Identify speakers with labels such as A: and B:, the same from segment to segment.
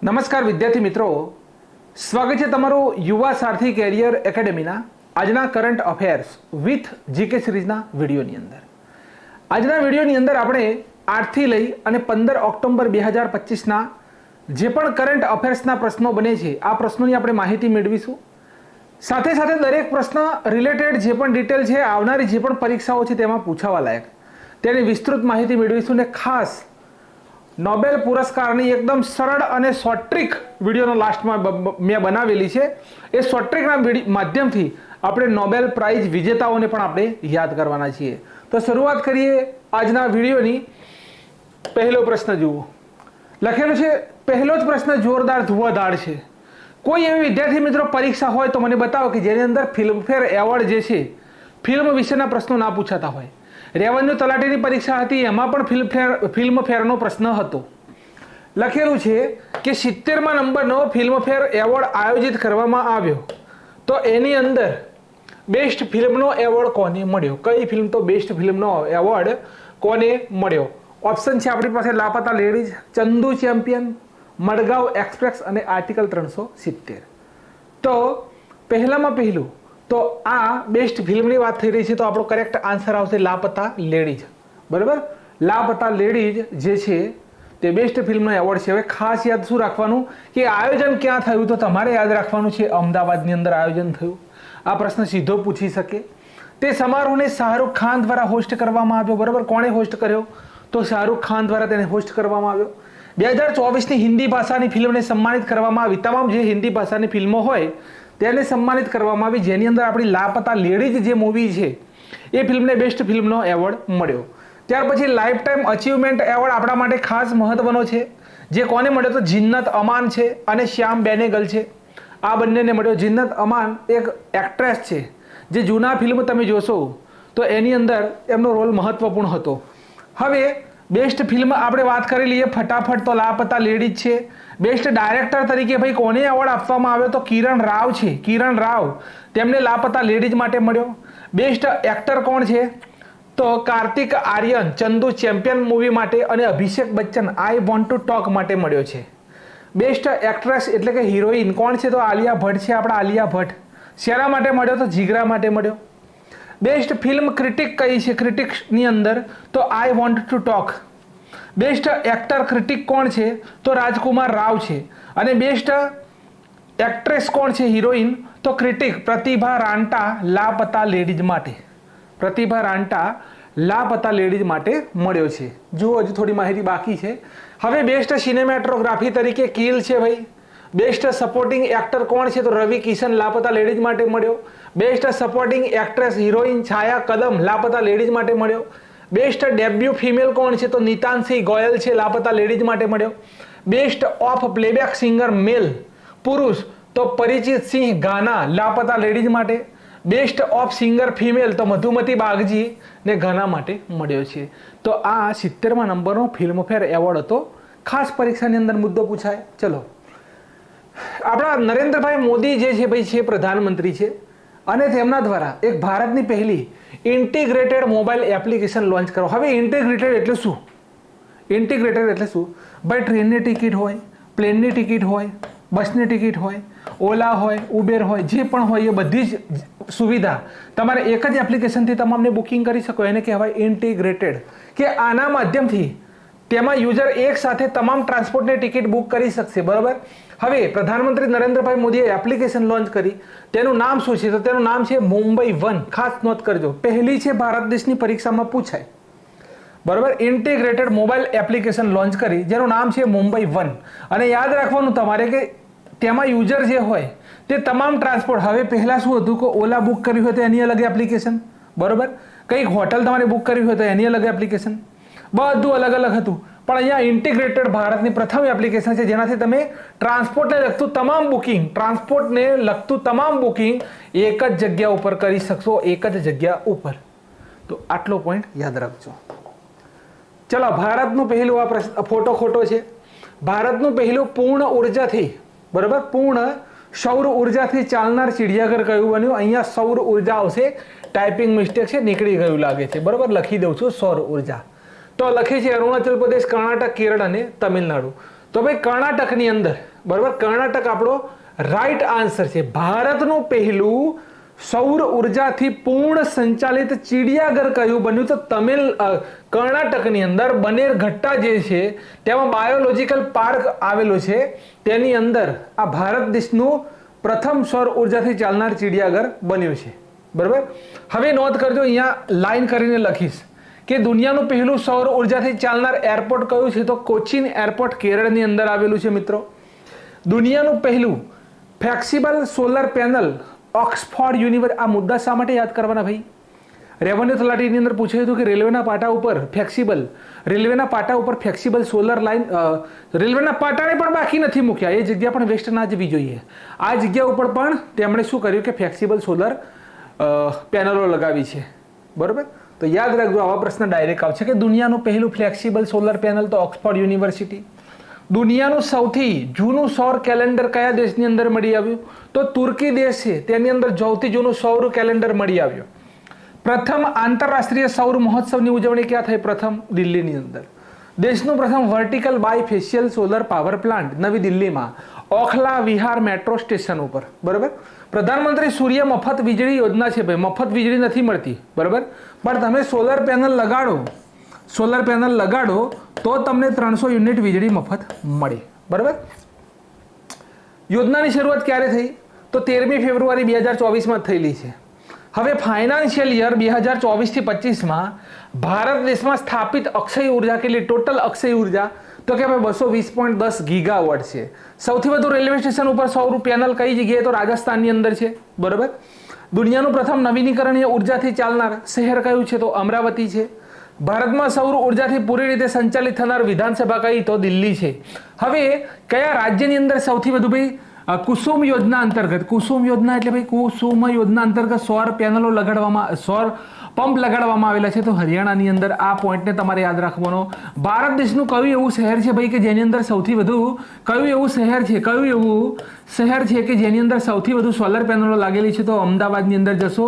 A: નમસ્કાર વિદ્યાર્થી મિત્રો, સ્વાગત છે તમારું યુવા સારથી કેરિયર એકેડેમીના આજના કરંટ અફેર્સ વિથ જીકે સિરીઝના વિડીયોની અંદર. આજના વિડીયોની અંદર આપણે 8થી લઈ અને 15 ઓક્ટોબર 2025ના જે પણ કરંટ અફેર્સના પ્રશ્નો બને છે આ પ્રશ્નોની આપણે માહિતી મેળવીશું. સાથે સાથે દરેક પ્રશ્ન રિલેટેડ જે પણ ડિટેલ છે આવનારી જે પણ પરીક્ષાઓ છે તેમાં પૂછાવા લાયક તેની વિસ્તૃત માહિતી મેળવીશું. ને ખાસ નોબેલ પુરસ્કારની એકદમ સરળ અને શોર્ટ ટ્રીક વિડીયોનો લાસ્ટમાં મેં બનાવેલી છે. એ શોર્ટ ટ્રીકના માધ્યમથી આપણે નોબેલ પ્રાઇઝ વિજેતાઓને પણ આપણે યાદ કરવાના છીએ. તો શરૂઆત કરીએ આજના વિડીયોની. પહેલો પ્રશ્ન જુઓ, લખેલું છે પહેલો જ પ્રશ્ન જોરદાર ધુઆધાર છે. કોઈ એવી વિદ્યાર્થી મિત્રો પરીક્ષા હોય તો મને બતાવો કે જેની અંદર ફિલ્મફેર એવોર્ડ જે છે ફિલ્મ વિશેના પ્રશ્નો ના પૂછાતા હોય. રેવન્યુ તલાટીની પરીક્ષા હતી એમાં પણ ફિલ્મફેરનો પ્રશ્ન હતો. લખેલું છે કે 70મા નંબરનો ફિલ્મફેર એવોર્ડ આયોજિત કરવામાં આવ્યો તો એની અંદર બેસ્ટ ફિલ્મનો એવોર્ડ કોને મળ્યો? કઈ ફિલ્મ તો બેસ્ટ ફિલ્મનો એવોર્ડ કોને મળ્યો? ઓપ્શન છે આપણી પાસે લાપતા ladies, Chandu champion, Madgaon express અને આર્ટિકલ 370. તો પહેલામાં પહેલું તો આ બેસ્ટ ફિલ્મની વાત થઈ રહી છે તો આપણો કરેક્ટ આન્સર આવશે લાપતા લેડીઝ. બરાબર, લાપતા લેડીઝ જે છે તે બેસ્ટ ફિલ્મનો એવોર્ડ છે. હવે ખાસ યાદ શું રાખવાનું કે આયોજન ક્યાં થયું? તો તમારે યાદ રાખવાનું છે અમદાવાદની અંદર આયોજન થયું. આ પ્રશ્ન સીધો પૂછી શકે. તે સમારોહને શાહરૂખ ખાન દ્વારા હોસ્ટ કરવામાં આવ્યો. બરાબર, કોણે હોસ્ટ કર્યો? તો શાહરૂખ ખાન દ્વારા તેને હોસ્ટ કરવામાં આવ્યો. 2024ની હિન્દી ભાષાની ફિલ્મને સન્માનિત કરવામાં આવી. તમામ જે હિન્દી ભાષાની ફિલ્મો હોય તેને સન્માનિત કરવામાં આવી, જેની અંદર આપણી લાપતા લેડીઝ જે મૂવી છે એ ફિલ્મને બેસ્ટ ફિલ્મનો એવોર્ડ મળ્યો. ત્યાર પછી લાઈફ ટાઈમ અચીવમેન્ટ એવોર્ડ આપણા માટે ખાસ મહત્વનો છે. જે કોને મળ્યો? તો જિન્નત અમાન છે અને શ્યામ બેનેગલ છે. આ બંનેને મળ્યો. જિન્નત અમાન એક એક્ટ્રેસ છે જે જૂના ફિલ્મ તમે જોશો તો એની અંદર એમનો રોલ મહત્વપૂર્ણ હતો. હવે બેસ્ટ ફિલ્મ આપણે વાત કરી લઈએ ફટાફટ તો લાપતા લેડીઝ છે. બેસ્ટ ડાયરેક્ટર તરીકે ભાઈ કોને એવોર્ડ આપવામાં આવ્યો? તો કિરણ રાવ છે. કિરણ રાવ તેમને લાપતા લેડીઝ માટે મળ્યો. બેસ્ટ એક્ટર કોણ છે? તો કાર્તિક આર્યન ચંદુ ચેમ્પિયન મૂવી માટે અને Abhishek Bachchan I want to talk માટે મળ્યો છે. બેસ્ટ એક્ટ્રેસ એટલે કે હિરોઈન કોણ છે? તો આલિયા ભટ્ટ છે. આપણા આલિયા ભટ્ટ શેના માટે મળ્યો? તો જીગરા માટે મળ્યો. બેસ્ટ ફિલ્મ ક્રિટિક કઈ છે ક્રિટિક્સની અંદર? તો આઈ want to talk. Best actor critic કોણ છે? તો રાજકુમાર રાવ છે. અને બેસ્ટ એક્ટ્રેસ કોણ છે હિરોઈન? તો ક્રિટિક પ્રતિભા રાંટા લાપતા લેડીઝ માટે. પ્રતિભા રાંટા લાપતા લેડીઝ માટે મળ્યો છે. જુઓ હજુ થોડી માહિતી બાકી છે. હવે બેસ્ટ સિનેમેટોગ્રાફી તરીકે કિલ છે ભાઈ. બેસ્ટ સપોર્ટિંગ એક્ટર કોણ છે? તો રવિ કિશન લાપતા લેડીઝ માટે મળ્યો. બેસ્ટ સપોર્ટિંગ એક્ટ્રેસ હિરોઈન છાયા કદમ લાપતા લેડીઝ માટે મળ્યો. બેસ્ટ ડેબ્યુ ફિમેલ કોણ છે? તો નીતાનસિંહ ગોયલ છે, લાપતા લેડીઝ માટે મળ્યો. બેસ્ટ ઓફ પ્લેબેક સિંગર મેલ પુરુષ તો પરિચિત સિંહ ગાના લાપતા લેડીઝ માટે. બેસ્ટ ઓફ સિંગર ફિમેલ તો મધુમતી બાગજી ને ગાના માટે મળ્યો છે. તો આ 70મા નંબરનો ફિલ્મફેર એવોર્ડ હતો. ખાસ પરીક્ષાની અંદર મુદ્દો પૂછાય. ચલો, આપણા નરેન્દ્રભાઈ મોદી જે છે ભાઈ છે પ્રધાનમંત્રી છે અને તેમના દ્વારા એક ભારતની પહેલી ઇન્ટિગ્રેટેડ મોબાઈલ એપ્લિકેશન લોન્ચ કરો. હવે ઇન્ટિગ્રેટેડ એટલે શું? ઇન્ટિગ્રેટેડ એટલે શું ભાઈ? ટ્રેનની ટિકિટ હોય, પ્લેનની ટિકિટ હોય, બસની ટિકિટ હોય, ઓલા હોય, ઉબેર હોય, જે પણ હોય એ બધી જ સુવિધા તમારે એક જ એપ્લિકેશનથી તમામને બુકિંગ કરી શકો. એને કહેવાય ઇન્ટિગ્રેટેડ. કે આના માધ્યમથી તેમાં યુઝર એક સાથે તમામ ટ્રાન્સપોર્ટની ટિકિટ બુક કરી શકશે. બરાબર. હવે પ્રધાનમંત્રી નરેન્દ્રભાઈ મોદીએ એપ્લિકેશન લોન્ચ કરી. તેનું નામ શું છે? તો તેનું નામ છે મુંબઈ વન. ખાસ નોંધ કરજો, પહેલી છે ભારત દેશની પરીક્ષામાં પૂછાય. બરાબર, ઇન્ટિગ્રેટેડ મોબાઈલ એપ્લિકેશન લોન્ચ કરી જેનું નામ છે મુંબઈ વન. અને યાદ રાખવાનું તમારે કે તેમાં યુઝર જે હોય તે તમામ ટ્રાન્સપોર્ટ. હવે પહેલાં શું હતું કે ઓલા બુક કર્યું હોય તો એની અલગ એપ્લિકેશન. બરાબર, કંઈક હોટલ તમારે બુક કરવી હોય તો એની અલગ એપ્લિકેશન. બધું અલગ અલગ હતું. પણ અહીંયા ઇન્ટિગ્રેટેડ ભારતની પ્રથમ એપ્લિકેશન છે જેનાથી તમે ટ્રાન્સપોર્ટને લગતું તમામ બુકિંગ એક જ જગ્યા ઉપર કરી શકશો. એક જ જગ્યા ઉપર. તો આટલો પોઈન્ટ યાદ રાખજો. ચલો, ભારતનું પહેલું આ ફોટો ખોટો છે. ભારતનું પહેલું પૂર્ણ ઉર્જાથી, બરાબર, પૂર્ણ સૌર ઉર્જાથી ચાલનાર ચિડિયાઘર કયું બન્યું? અહીંયા સૌર ઉર્જા આવશે. ટાઈપિંગ મિસ્ટેક છે, નીકળી ગયું લાગે છે. બરાબર, લખી દઉં છું સૌર ઉર્જા. તો લખે છે અરુણાચલ પ્રદેશ, કર્ણાટક, કેરળ અને તમિલનાડુ. તો ભાઈ કર્ણાટકની અંદર, બરાબર, કર્ણાટક આપણો રાઈટ આન્સર છે. ભારતનું પહેલું સૌર ઉર્જાથી પૂર્ણ સંચાલિત ચિડિયાઘર કયું બન્યું? તો કર્ણાટકની અંદર બનેરઘટ્ટા જે છે તેમાં બાયોલોજીકલ પાર્ક આવેલો છે, તેની અંદર આ ભારત દેશનું પ્રથમ સૌર ઉર્જાથી ચાલનાર ચિડિયાઘર બન્યું છે. બરાબર. હવે નોંધ કરજો, અહીંયા લાઈન કરીને લખીશ કે દુનિયાનું પહેલું સૌર ઉર્જાથી ચાલનાર એરપોર્ટ કયું છે? તો કોચીન એરપોર્ટ કેરળની અંદર આવેલું છે મિત્રો. દુનિયાનું પહેલું flexible solar panel Oxford university. આ મુદ્દા શા માટે યાદ કરવાના ભાઈ? રેવન્યુ તલાટીની અંદર પૂછાયું હતું કે રેલવેના પાટા ઉપર ફ્લેક્સિબલ સોલર લાઇન, રેલવેના પાટાને પણ બાકી નથી મૂક્યા, એ જગ્યા પણ વેસ્ટ ના જવી જોઈએ. આ જગ્યા ઉપર પણ તેમણે શું કર્યું કે ફ્લેક્સિબલ સોલર પેનલો લગાવી છે. બરોબર. તો યાદ રાખજો, આવા પ્રશ્ન ડાયરેક્ટ આવશે કે દુનિયાનું પહેલું ફ્લેક્સિબલ સોલર પેનલ તો ઓક્સફોર્ડ યુનિવર્સિટી. દુનિયાનું સૌથી જૂનું સૌર કેલેન્ડર કયા દેશની અંદર મળી આવ્યું? તો તુર્કી દેશ છે, તેની અંદર સૌથી જૂનું સૌર કેલેન્ડર મળી આવ્યું. પ્રથમ આંતરરાષ્ટ્રીય સૌર મહોત્સવની ઉજવણી ક્યાં થઈ? પ્રથમ દિલ્હીની અંદર. દેશનું પ્રથમ vertical bifacial solar power plant નવી દિલ્હીમાં ઓખલા વિહાર મેટ્રો સ્ટેશન ઉપર. બરાબર. પ્રધાનમંત્રી સૂર્ય મફત વીજળી યોજના છે ભાઈ, મફત વીજળી નથી મળતી. બરાબર. પણ તમે સોલર પેનલ લગાડો તો તમને 300 યુનિટ વીજળી મફત મળે. બરાબર. યોજનાની શરૂઆત ક્યારે થઈ? તો 13મી ફેબ્રુઆરી 2024માં થયેલી છે. હવે ફાઇનાન્શિયલ યર 2024 થી 25માં ભારત દેશમાં સ્થાપિત અક્ષય ઉર્જા કેટલી? ટોટલ અક્ષય ઉર્જા તો કે ભાઈ 220.10 ગીગાવોટ છે. સૌથી વધુ રેલવે સ્ટેશન ઉપર સૌર પેનલ કઈ જગ્યાએ? તો રાજસ્થાનની અંદર છે. બરોબર. દુનિયાનું પ્રથમ નવીનીકરણીય ઉર્જાથી ચાલનાર શહેર કયું છે? તો અમરાવતી છે. ભારતમાં સૌર ઉર્જાથી પૂરી રીતે સંચાલિત થનાર વિધાનસભા કઈ? તો દિલ્હી છે. હવે કયા રાજ્યની અંદર સૌથી વધુ ભાઈ કુસુમ યોજના અંતર્ગત, કુસુમ યોજના એટલે ભાઈ કુસુમ યોજના અંતર્ગત સૌર પેનલો લગાડવામાં, સૌર પંપ લગાડવામાં આવેલા છે? તો હરિયાણાની અંદર. આ પોઈન્ટને તમારે યાદ રાખવાનો. ભારત દેશનું કયું એવું શહેર છે ભાઈ કે જેની અંદર સૌથી વધુ, કયું એવું શહેર છે કે જેની અંદર સૌથી વધુ સોલર પેનલો લાગેલી છે? તો અમદાવાદની અંદર જશો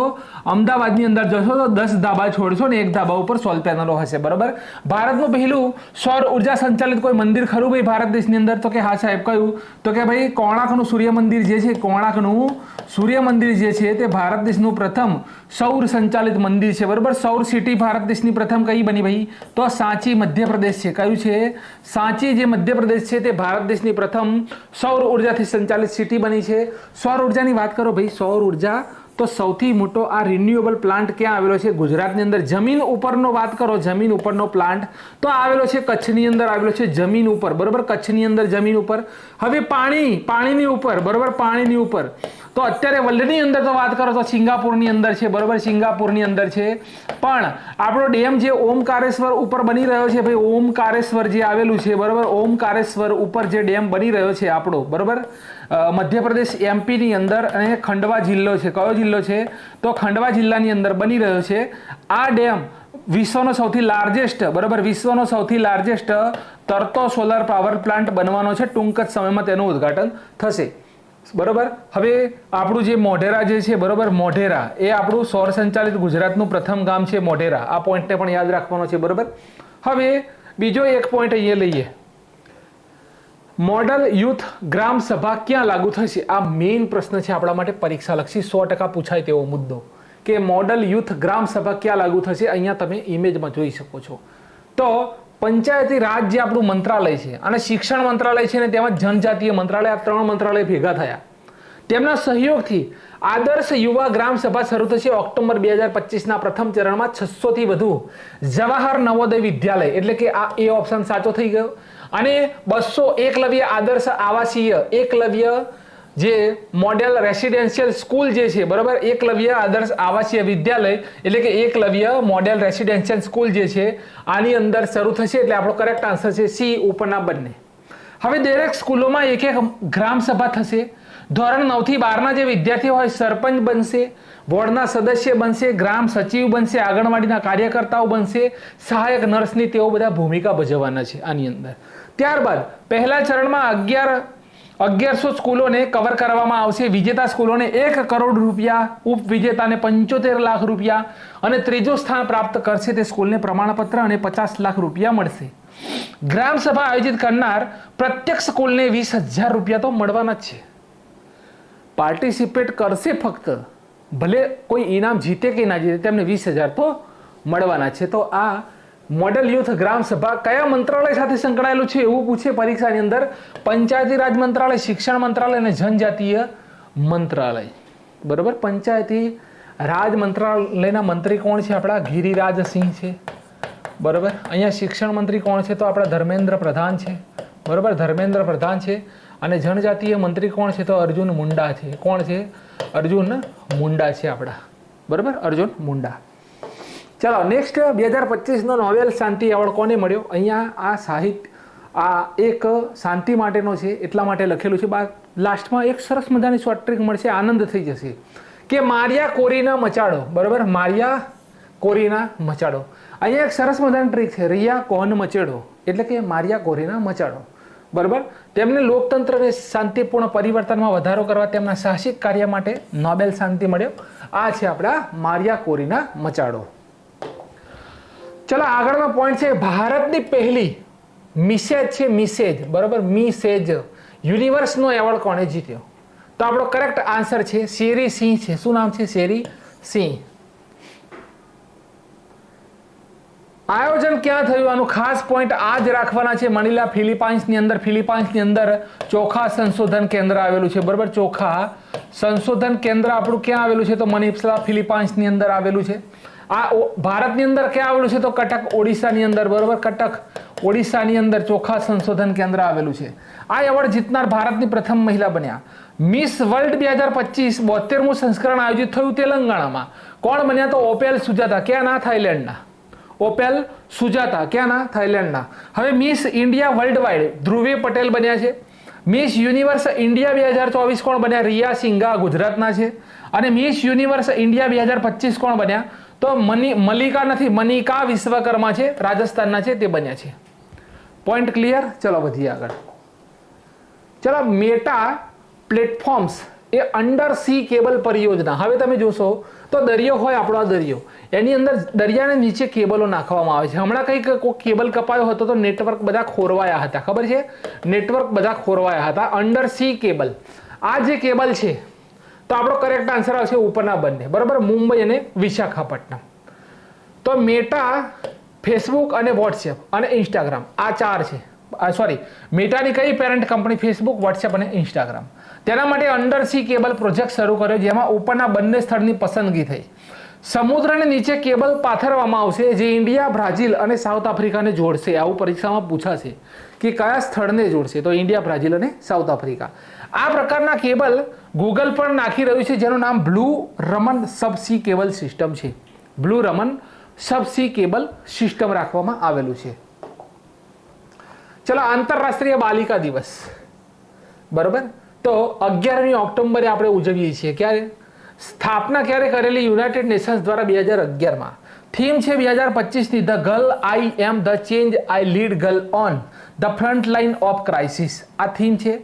A: તો 10 ધાબા છોડશો ને એક ધાબા ઉપર સોલર પેનલો હશે. બરાબર. ભારતનું પહેલું સૌર ઉર્જા સંચાલિત કોઈ મંદિર ખરું ભાઈ ભારત દેશની અંદર? તો કે હા સાહેબ. કયું? તો કે ભાઈ કોણાર્કનું સૂર્ય મંદિર જે છે, કોણાર્કનું સૂર્ય મંદિર જે છે તે ભારત દેશનું પ્રથમ સૌર સંચાલિત મંદિર છે. બરાબર. સૌર સિટી ભારત દેશની પ્રથમ કઈ બની ભાઈ? તો સાંચી મધ્યપ્રદેશ છે. કયું છે? સાંચી જે મધ્યપ્રદેશ છે તે ભારત દેશની પ્રથમ સૌર ઉર્જાથી સંચાલિત સિટી બની છે. સૌર ઉર્જાની વાત કરો ભાઈ, સૌર ઉર્જા તો સૌથી મોટો આ રિન્યુએબલ પ્લાન્ટ ક્યાં આવેલો છે? ગુજરાતની અંદર. જમીન ઉપરનો વાત કરો, જમીન ઉપરનો પ્લાન્ટ તો આવેલો છે કચ્છની અંદર આવેલો છે, જમીન ઉપર. બરોબર. કચ્છની અંદર જમીન ઉપર. હવે પાણીની ઉપર. બરોબર. પાણીની ઉપર તો અત્યારે વર્લ્ડની અંદર તો વાત કરો તો સિંગાપુરની અંદર છે. બરોબર. સિંગાપુરની અંદર છે. પણ આપણો ડેમ જે ઓમકારેશ્વર ઉપર બની રહ્યો છે ભાઈ, ઓમકારેશ્વર જે આવેલું છે, બરોબર, ઓમકારેશ્વર ઉપર જે ડેમ બની રહ્યો છે આપણો, બરોબર, મધ્યપ્રદેશ એમપીની અંદર, અને ખંડવા જિલ્લો છે. કયો જિલ્લો છે? તો ખંડવા જિલ્લાની અંદર બની રહ્યો છે. આ ડેમ વિશ્વનો સૌથી લાર્જેસ્ટ, બરોબર, વિશ્વનો સૌથી લાર્જેસ્ટ તરતો સોલર પાવર પ્લાન્ટ બનવાનો છે. ટૂંક જ સમયમાં તેનું ઉદ્ઘાટન થશે. બરોબર. હવે આપણું જે મોઢેરા જે છે, બરોબર, મોઢેરા એ આપણું સૌર સંચાલિત ગુજરાતનું પ્રથમ ગામ છે મોઢેરા. આ પોઈન્ટને પણ યાદ રાખવાનો છે. બરોબર. હવે બીજો એક પોઈન્ટ અહીંયા લઈએ. મોડલ યુથ ગ્રામ સભા ક્યાં લાગુ થશે? આ મેઇન પ્રશ્ન છે આપણા માટે, પરીક્ષાલક્ષી 100% પૂછાય તેવો મુદ્દો કે મોડલ યુથ ગ્રામ સભા ક્યાં લાગુ થશે? અહીંયા તમે ઇમેજમાં જોઈ શકો છો. તો પંચાયતી રાજ જે આપણું મંત્રાલય છે અને શિક્ષણ મંત્રાલય છે ને તેમાં જનજાતીય મંત્રાલય, આ 3 મંત્રાલય ભેગા થયા. તેમના સહયોગથી આદર્શ યુવા ગ્રામ સભા શરૂ થશે. ઓક્ટોબર 2025ના પ્રથમ ચરણમાં 600 થી વધુ જવાહર નવોદય વિદ્યાલય, એટલે કે આ એ ઓપ્શન સાચો થઈ ગયો. અને 200 એકલવ્ય આદર્શ આવાસીય, એકલવ્ય જે મોડેલ રેસિડેન્શિયલ સ્કૂલ જે છે, બરાબર, એકલવ્ય આદર્શ આવાસીય વિદ્યાલય એટલે કે એકલવ્ય મોડેલ રેસિડેન્શિયલ સ્કૂલ જે છે આની અંદર શરૂ થશે. એટલે આપણો કરેક્ટ આન્સર છે સી, ઉપરના બંને. હવે દરેક સ્કૂલોમાં એક ગ્રામ સભા થશે. ધોરણ 9 થી 12ના જે વિદ્યાર્થીઓ હોય સરપંચ બનશે, બોર્ડના સદસ્ય બનશે, ગ્રામ સચિવ બનશે, આંગણવાડીના કાર્યકર્તાઓ બનશે, સહાયક નર્સની તેઓ બધા ભૂમિકા ભજવવાના છે આની અંદર. ત્યારબાદ પહેલા ચરણમાં 1100 સ્કૂલોને કવર કરવામાં આવશે. વિજેતા સ્કૂલોને 1 કરોડ રૂપિયા, ઉપવિજેતાને 75 લાખ રૂપિયા અને ત્રીજું સ્થાન પ્રાપ્ત કરશે તે સ્કૂલને પ્રમાણપત્ર અને 50 લાખ રૂપિયા મળશે. ગ્રામ સભા આયોજિત કરનાર પ્રત્યેક સ્કૂલને 20,000 રૂપિયા તો મળવાના જ છે. પાર્ટિસિપેટ કરશે ફક્ત, ભલે કોઈ ઇનામ જીતે કે ના જીતે, તેમને 20,000 તો મળવાના છે. તો આ મોડેલ યુથ ગ્રામ સભા કયા મંત્રાલય સાથે સંકળાયેલું છે એવું પૂછે પરીક્ષાની અંદર. પંચાયતી રાજ મંત્રાલય, શિક્ષણ મંત્રાલય અને જનજાતીય મંત્રાલય. બરોબર. પંચાયતી રાજ મંત્રાલયના મંત્રી કોણ છે? આપણા ગિરિરાજસિંહ છે. બરોબર. અહીંયા શિક્ષણ મંત્રી કોણ છે? તો આપણા ધર્મેન્દ્ર પ્રધાન છે. બરોબર, ધર્મેન્દ્ર પ્રધાન છે. અને જનજાતીય મંત્રી કોણ છે? તો અર્જુન મુંડા છે. કોણ છે? અર્જુન મુંડા છે આપણા. બરોબર, અર્જુન મુંડા. ચલો નેક્સ્ટ, 2025નો નોબેલ શાંતિ એવોર્ડ કોને મળ્યો? અહીંયા આ સાહિત્ય, આ એક શાંતિ માટેનો છે એટલા માટે લખેલું છે. લાસ્ટમાં એક સરસ મજાની શોર્ટ ટ્રીક મળશે, આનંદ થઈ જશે કે મારિયા કોરીના મચાડો. બરોબર, મારિયા કોરીના મચાડો. અહીંયા એક સરસ મજાની ટ્રીક છે, રિયા કોહન મચેડો, એટલે કે મારિયા કોરીના મચાડો. બરોબર. તેમને લોકતંત્ર અને શાંતિપૂર્ણ પરિવર્તનમાં વધારો કરવા તેમના સાહસિક કાર્ય માટે નોબેલ શાંતિ મળ્યો. આ છે આપણા મારિયા કોરીના મચાડો. ચલો આગળનો પોઈન્ટ છે, ભારતની પહેલી મિસેજ છે, મિસેજ. બરોબર, મિસેજ યુનિવર્સનો એવોર્ડ કોણે જીત્યો? તો આપણો કરેક્ટ આન્સર છે શેરી સિંહ છે. શું નામ છે? શેરી સિંહ. આયોજન ક્યાં થયું? આનું ખાસ પોઈન્ટ આ જ રાખવાના છે. મનીલા ફિલિપાઇન્સની અંદર ચોખા સંશોધન કેન્દ્ર આવેલું છે. બરોબર, ચોખા સંશોધન કેન્દ્ર આપણું ક્યાં આવેલું છે? તો મનીલા ફિલિપાઇન્સની અંદર આવેલું છે. આ ભારતની અંદર ક્યાં આવેલું છે? તો કટક ઓડિશાની અંદર. બરોબર, કટક ઓડિશાની અંદર ચોખા સંશોધન કેન્દ્ર આવેલું છે. આ એવોર્ડ જીતનાર ભારતની પ્રથમ મહિલા બન્યા. મિસ વર્લ્ડ 2025 72મું સંસ્કરણ આયોજિત થયું તેલંગાણામાં. કોણ બન્યા? તો ઓપેલ સુજાતા. ક્યાંના? થાઈલેન્ડના. ઓપેલ સુજાતા ક્યાંના? થાઈલેન્ડના. હવે miss India world wide Dhruvi Patel બન્યા છે. મિસ યુનિવર્સ ઇન્ડિયા 2024 કોણ બન્યા? રિયા સિંઘા ગુજરાતના છે. અને મિસ યુનિવર્સ ઇન્ડિયા 2025 કોણ બન્યા? તો મલિકા નથી, મનિકા વિશ્વકર્મા છે, રાજસ્થાનના છે, તે બન્યા છે. Point clear? ચલો વધીએ આગળ. ચલો, મેટા પ્લેટફોર્મ્સ એ અંડર સી કેબલ પરિયોજના. હવે તમે જોશો તો દરિયો હોય આપણો, આ દરિયો, એની અંદર દરિયાને નીચે કેબલો નાખવામાં આવે છે. હમણાં કંઈક કોઈ કેબલ કપાયો હતો તો નેટવર્ક બધા ખોરવાયા હતા. ખબર છે? નેટવર્ક બધા ખોરવાયા હતા. Under C cable. આ જે કેબલ છે તો આપણો કરેક્ટ આન્સર આવશે ઉપરના બંને. બરાબર, મુંબઈ અને વિશાખાપટ્ટનમ. તો મેટા, ફેસબુક અને વોટ્સએપ અને ઇન્સ્ટાગ્રામ, આ 4 છે. સોરી, મેટાની કઈ પેરેન્ટ કંપની? ફેસબુક, વોટ્સએપ અને ઇન્સ્ટાગ્રામ. તેના માટે અંડર સી કેબલ પ્રોજેક્ટ શરૂ કર્યો, જેમાં ઉપરના બંને સ્થળની પસંદગી થઈ. સમુદ્રની નીચે કેબલ પાથરવામાં આવશે જે ઇન્ડિયા, બ્રાઝિલ અને સાઉથ આફ્રિકાને જોડશે. આવું પરીક્ષામાં પૂછાશે કે કયા સ્થળને જોડશે? તો ઇન્ડિયા, બ્રાઝિલ અને સાઉથ આફ્રિકા. આ પ્રકારના કેબલ ગૂગલ પર નાખી રહ્યું છે, જેનું નામ બ્લુ રમન સબસી કેબલ સિસ્ટમ છે. બ્લુ રમન સબસી કેબલ સિસ્ટમ રાખવામાં આવેલું છે. ચલો, આંતરરાષ્ટ્રીય બાલિકા દિવસ. બરોબર, તો 11મી ઓક્ટોબરે આપણે ઉજવીએ છીએ. ક્યારે? સ્થાપના ક્યારે કરેલી? યુનાઇટેડ નેશન્સ દ્વારા 2011માં. થીમ છે 2025ની the girl I am the change I lead girl on the front line of crisis. આ થીમ છે.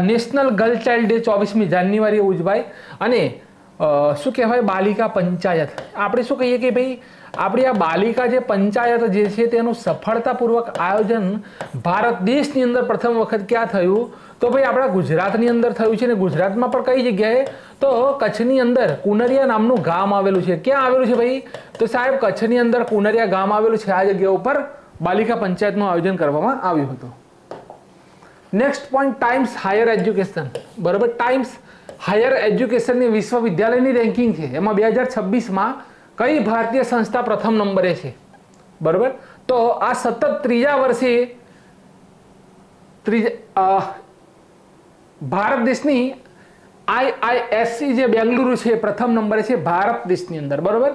A: નેશનલ ગર્લ ચાઇલ્ડ ડે 24મી જાન્યુઆરીએ ઉજવાય. અને શું કહેવાય? બાલિકા પંચાયત. આપણે શું કહીએ કે ભાઈ આપણી આ બાલિકા જે પંચાયત જે છે તેનું સફળતાપૂર્વક આયોજન ભારત દેશની અંદર પ્રથમ વખત ક્યાં થયું? તો ભાઈ આપણા ગુજરાતની અંદર થયું છે. ને ગુજરાતમાં પણ કઈ જગ્યાએ? તો કચ્છની અંદર કુનરિયા નામનું ગામ આવેલું છે. ક્યાં આવેલું છે ભાઈ? તો સાહેબ કચ્છની અંદર કુનરિયા ગામ આવેલું છે. આ જગ્યા ઉપર બાલિકા પંચાયતનું આયોજન કરવામાં આવ્યું હતું. Next point, times higher education. બરાબર, ટાઈમ્સ હાયર એજ્યુકેશનની વિશ્વવિદ્યાલયની રેન્કિંગ છે. એમાં 2026માં કઈ ભારતીય સંસ્થા પ્રથમ નંબરે છે? બરાબર, તો આ સતત ત્રીજા વર્ષે ભારત દેશની IISc જે બેંગલુરુ છે પ્રથમ નંબરે છે ભારત દેશની અંદર. બરોબર,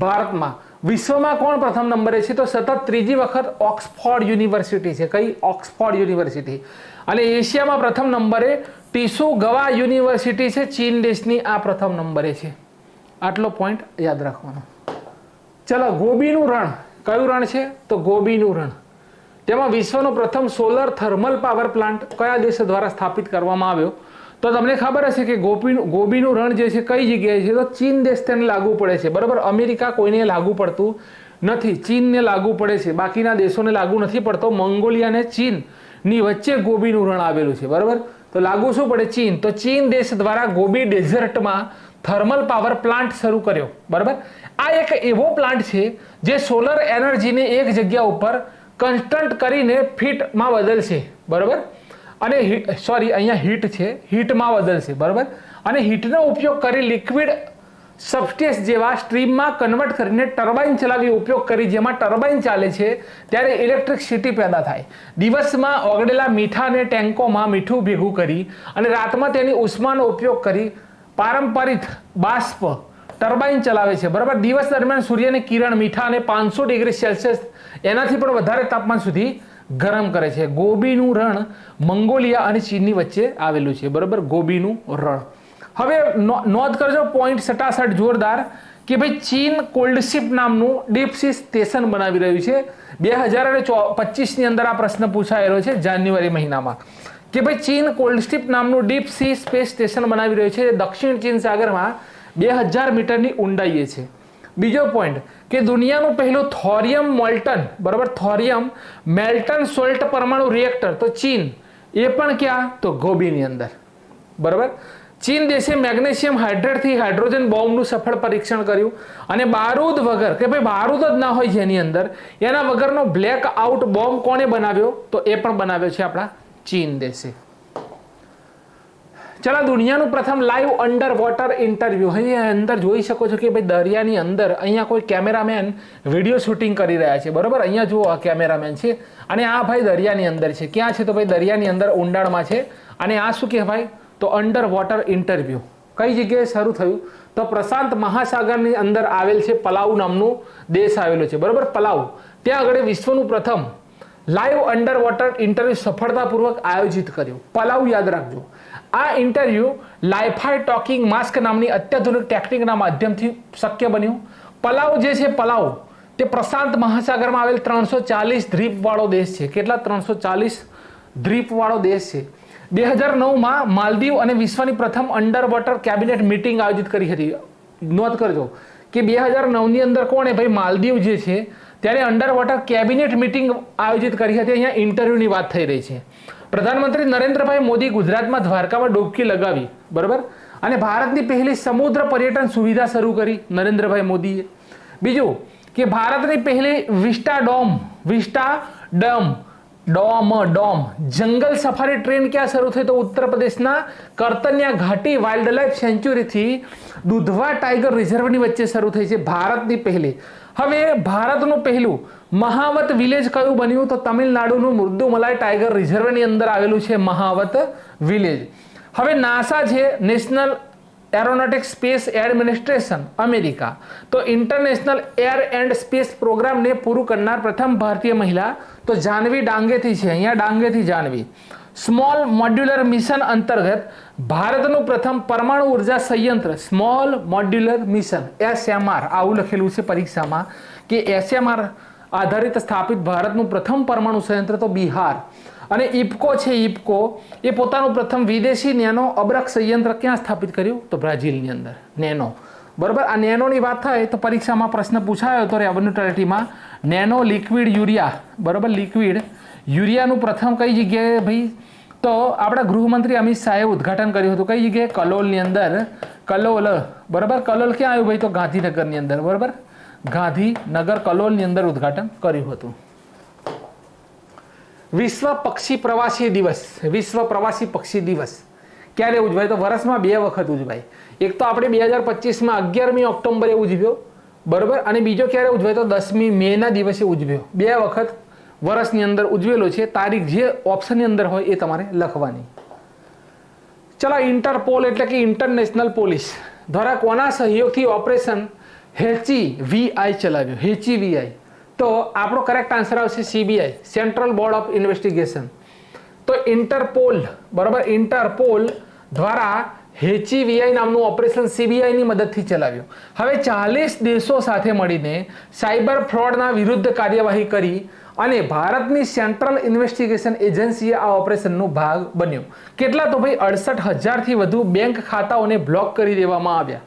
A: ભારતમાં. વિશ્વમાં કોણ પ્રથમ નંબરે છે? તો સતત ત્રીજી વખત ઓક્સફોર્ડ યુનિવર્સિટી છે. કઈ? Oxford university. અને એશિયામાં પ્રથમ નંબરે ટીસુ ગવા યુનિવર્સિટી છે, ચીન દેશની. આ પ્રથમ નંબરે છે. આટલો પોઈન્ટ યાદ રાખવાનો. ચલો, ગોબીનું રણ. કયું રણ છે? તો ગોબીનું રણ. તેમાં વિશ્વનો પ્રથમ સોલર થર્મલ પાવર પ્લાન્ટ કયા દેશ દ્વારા સ્થાપિત કરવામાં આવ્યો? તો તમને ખબર હશે કે ગોબીનું રણ જે છે કઈ જગ્યાએ છે તો ચીન દેશ તેને લાગુ પડે છે, બરાબર. અમેરિકા કોઈને લાગુ પડતું નથી, ચીનને લાગુ પડે છે, બાકીના દેશોને લાગુ નથી પડતો. મંગોલિયા અને ચીનની વચ્ચે ગોબીનું રણ આવેલું છે, બરાબર. તો લાગુ શું પડે? ચીન. તો ચીન દેશ દ્વારા ગોબી ડેઝર્ટમાં થર્મલ પાવર પ્લાન્ટ શરૂ કર્યો, બરાબર. આ એક એવો પ્લાન્ટ છે જે સોલર એનર્જીને એક જગ્યા ઉપર કન્સ્ટન્ટ કરીને ફીટમાં બદલશે, બરાબર. અને અહીંયા હીટ છે, હીટમાં બદલશે, બરાબર. અને હીટનો ઉપયોગ કરી લિક્વિડ સબસ્ટેન્સ જેવા સ્ટ્રીમમાં કન્વર્ટ કરીને ટર્બાઇન ચલાવી ઉપયોગ કરી, જેમાં ટર્બાઇન ચાલે છે ત્યારે ઇલેક્ટ્રિસિટી પેદા થાય. દિવસમાં ઓગળેલા મીઠાને ટેન્કોમાં મીઠું ભેગું કરી અને રાતમાં તેની ઉષ્માનો ઉપયોગ કરી પારંપરિક બાષ્પ ટર્બાઇન ચલાવે છે, બરાબર. દિવસ દરમિયાન સૂર્યની કિરણ મીઠા અને 500 ડિગ્રી સેલ્સિયસ એનાથી પણ વધારે તાપમાન સુધી ગરમ કરે છે. ગોબીનું રણ મંગોલિયા અને ચીનની વચ્ચે આવેલું છે, બરાબર. ગોબીનું રણ. હવે નોંધ કરજો પોઈન્ટ 67 જોરદાર કે ભાઈ ચીન કોલ્ડશિપ નામનું ડીપ સી સ્ટેશન બનાવી રહ્યું છે. 2025ની અંદર આ પ્રશ્ન પૂછાયેલો છે જાન્યુઆરી મહિનામાં કે ભાઈ ચીન કોલ્ડશિપ નામનું ડીપ સી સ્પેસ સ્ટેશન બનાવી રહ્યું છે. દક્ષિણ ચીન સાગરમાં 2000 મીટરની ઊંડાઈએ છે. બીજો પોઈન્ટ કે દુનિયાનું પહેલું થોરિયમ મોલ્ટન, બરાબર, થોરિયમ મેલ્ટન સોલ્ટ પરમાણુ રિએક્ટર તો ચીન, એ પણ ક્યાં? તો ગોબીની અંદર, બરાબર. ચીન દેશે મેગ્નેશિયમ હાઇડ્રેટથી હાઇડ્રોજન બોમ્બનું સફળ પરીક્ષણ કર્યું અને બારૂદ વગર, કે ભાઈ બારૂદ જ ના હોય જેની અંદર, એના વગરનો બ્લેક આઉટ બોમ્બ કોણે બનાવ્યો? તો એ પણ બનાવ્યો છે આપણા ચીન દેશે. ચલો, દુનિયાનું પ્રથમ લાઈવ અંડર વોટર ઇન્ટરવ્યુ. અહીંયા અંદર જોઈ શકો છો કે ભાઈ દરિયાની અંદર અહીંયા કોઈ કેમેરામેન વિડીયો શૂટિંગ કરી રહ્યા છે, બરાબર. અહીંયા જુઓ આ કેમેરામેન છે અને આ ભાઈ દરિયાની અંદર છે. ક્યાં છે? તો ભાઈ દરિયાની અંદર ઊંડાણમાં છે. અને આ શું કહેવાય? તો અંડર વોટર ઇન્ટરવ્યુ. કઈ જગ્યાએ શરૂ થયું? તો પ્રશાંત મહાસાગરની અંદર આવેલ છે પલાઉ નામનું દેશ આવેલો છે, બરાબર. પલાઉ. ત્યાં આગળ વિશ્વનું પ્રથમ લાઈવ અંડર વોટર ઇન્ટરવ્યુ સફળતાપૂર્વક આયોજિત કર્યું. પલાઉ યાદ રાખજો. આ ઇન્ટરવ્યુ લાઈફાઈ ટોકિંગ માસ્ક નામની અત્યાધુનિક ટેકનિકના માધ્યમથી શક્ય બન્યું. પલાઉ જે છે, પલાઉ તે પ્રશાંત મહાસાગરમાં આવેલ 340 દ્વીપવાળો દેશ છે. કેટલા? 340 દ્વીપવાળો દેશ છે. 2009માં માલદીવ અને વિશ્વની પ્રથમ અંડર વોટર કેબિનેટ મીટિંગ આયોજિત કરી હતી. નોંધ કરજો કે 2009ની અંદર કોણે? ભાઈ માલદીવ જે છે ત્યારે અંડર વોટર કેબિનેટ મીટિંગ આયોજિત કરી હતી. અહીંયા ઇન્ટરવ્યુની વાત થઈ રહી છે. પ્રધાનમંત્રી નરેન્દ્રભાઈ મોદી ગુજરાતમાં દ્વારકામાં ડૂબકી લગાવી, બરાબર. અને ભારતની પહેલી સમુદ્ર પર્યટન સુવિધા શરૂ કરી નરેન્દ્રભાઈ મોદીએ. બીજું કે ભારતની પહેલી ડોમ જંગલ સફારી ટ્રેન ક્યાં શરૂ થઈ? તો ઉત્તર પ્રદેશના કર્તન્યા ઘાટી વાઇલ્ડ લાઇફ સેન્ચ્યુરીથી દુધવા ટાઈગર રિઝર્વની વચ્ચે શરૂ થઈ છે. ભારતની પહેલી. હવે ભારતનું પહેલું મહાવત વિલેજ કયું બન્યું? તો તમિલનાડુનું મૃદુમલાઈ ટાઈગર રિઝર્વની અંદર આવેલું છે મહાવત વિલેજ. હવે નાસા છે નેશનલ એરોનોટિક સ્પેસ એડમિનિસ્ટ્રેશન અમેરિકા, તો ઇન્ટરનેશનલ એર એન્ડ સ્પેસ પ્રોગ્રામને પૂરું કરનાર પ્રથમ ભારતીય મહિલા તો જાનવી ડાંગેથી છે. અહીંયા ડાંગેથી જાનવી. સ્મોલ મોડ્યુલર મિશન અંતર્ગત ભારતનું પ્રથમ પરમાણુ ઉર્જા સંયંત્ર સ્મોલ મોડ્યુલર મિશન SMR, આવું લખેલું છે પરીક્ષામાં કે SMR આધારિત સ્થાપિત ભારતનું પ્રથમ પરમાણુ સંયંત્ર તો બિહાર. અને ઇફકો છે, ઇફકો એ પોતાનું પ્રથમ વિદેશી નેનો અબરખ સંયંત્ર ક્યાં સ્થાપિત કર્યું? તો બ્રાઝિલની અંદર નેનો, બરાબર. આ નેનોની વાત થાય તો પરીક્ષામાં પ્રશ્ન પૂછાયો હતો રેવન્યુટરીમાં. નેનો લિક્વિડ યુરિયા, બરાબર. લિક્વિડ યુરિયાનું પ્રથમ કઈ જગ્યાએ? ભાઈ તો આપણા ગૃહમંત્રી અમિત શાહે ઉદ્ઘાટન કર્યું હતું. કઈ જગ્યાએ? કલોલની અંદર. કલોલ, બરાબર. કલોલ ક્યાં આવ્યું? ભાઈ તો ગાંધીનગરની અંદર, બરાબર. ગાંધીનગર કલોલની અંદર ઉદ્ઘાટન કર્યું હતું. વિશ્વ પક્ષી પ્રવાસી દિવસ. વિશ્વ પ્રવાસી પક્ષી દિવસ ક્યારે ઉજવાય? તો વર્ષમાં 2 વખત ઉજવાય. એક તો આપણે 2025માં 11મી ઓક્ટોબરે ઉજવ્યો, બરાબર. અને બીજો ક્યારે ઉજવાય? તો 10મી મેના દિવસે ઉજવ્યો. 2 વખત વર્ષની અંદર ઉજવેલો છે. તારીખ જે ઓપ્શનની અંદર હોય એ તમારે લખવાની. ચલો, ઇન્ટરપોલ એટલે કે ઇન્ટરનેશનલ પોલીસ દ્વારા કોના સહયોગથી ઓપરેશન HEVI ચલાવ્યું? HEVI. તો આપણો કરેક્ટ આન્સર આવશે CBI, central board of investigation. તો ઇન્ટરપોલ, બરાબર. ઇન્ટરપોલ દ્વારા HEVI નામનું ઓપરેશન CBIની મદદથી ચલાવ્યું. હવે 40 દેશો સાથે મળીને સાયબર ફ્રોડના વિરુદ્ધ કાર્યવાહી કરી અને ભારતની સેન્ટ્રલ ઇન્વેસ્ટિગેશન એજન્સીએ આ ઓપરેશનનો ભાગ બન્યો. કેટલા? તો ભાઈ 68,000થી વધુ બેંક ખાતાઓને બ્લોક કરી દેવામાં આવ્યા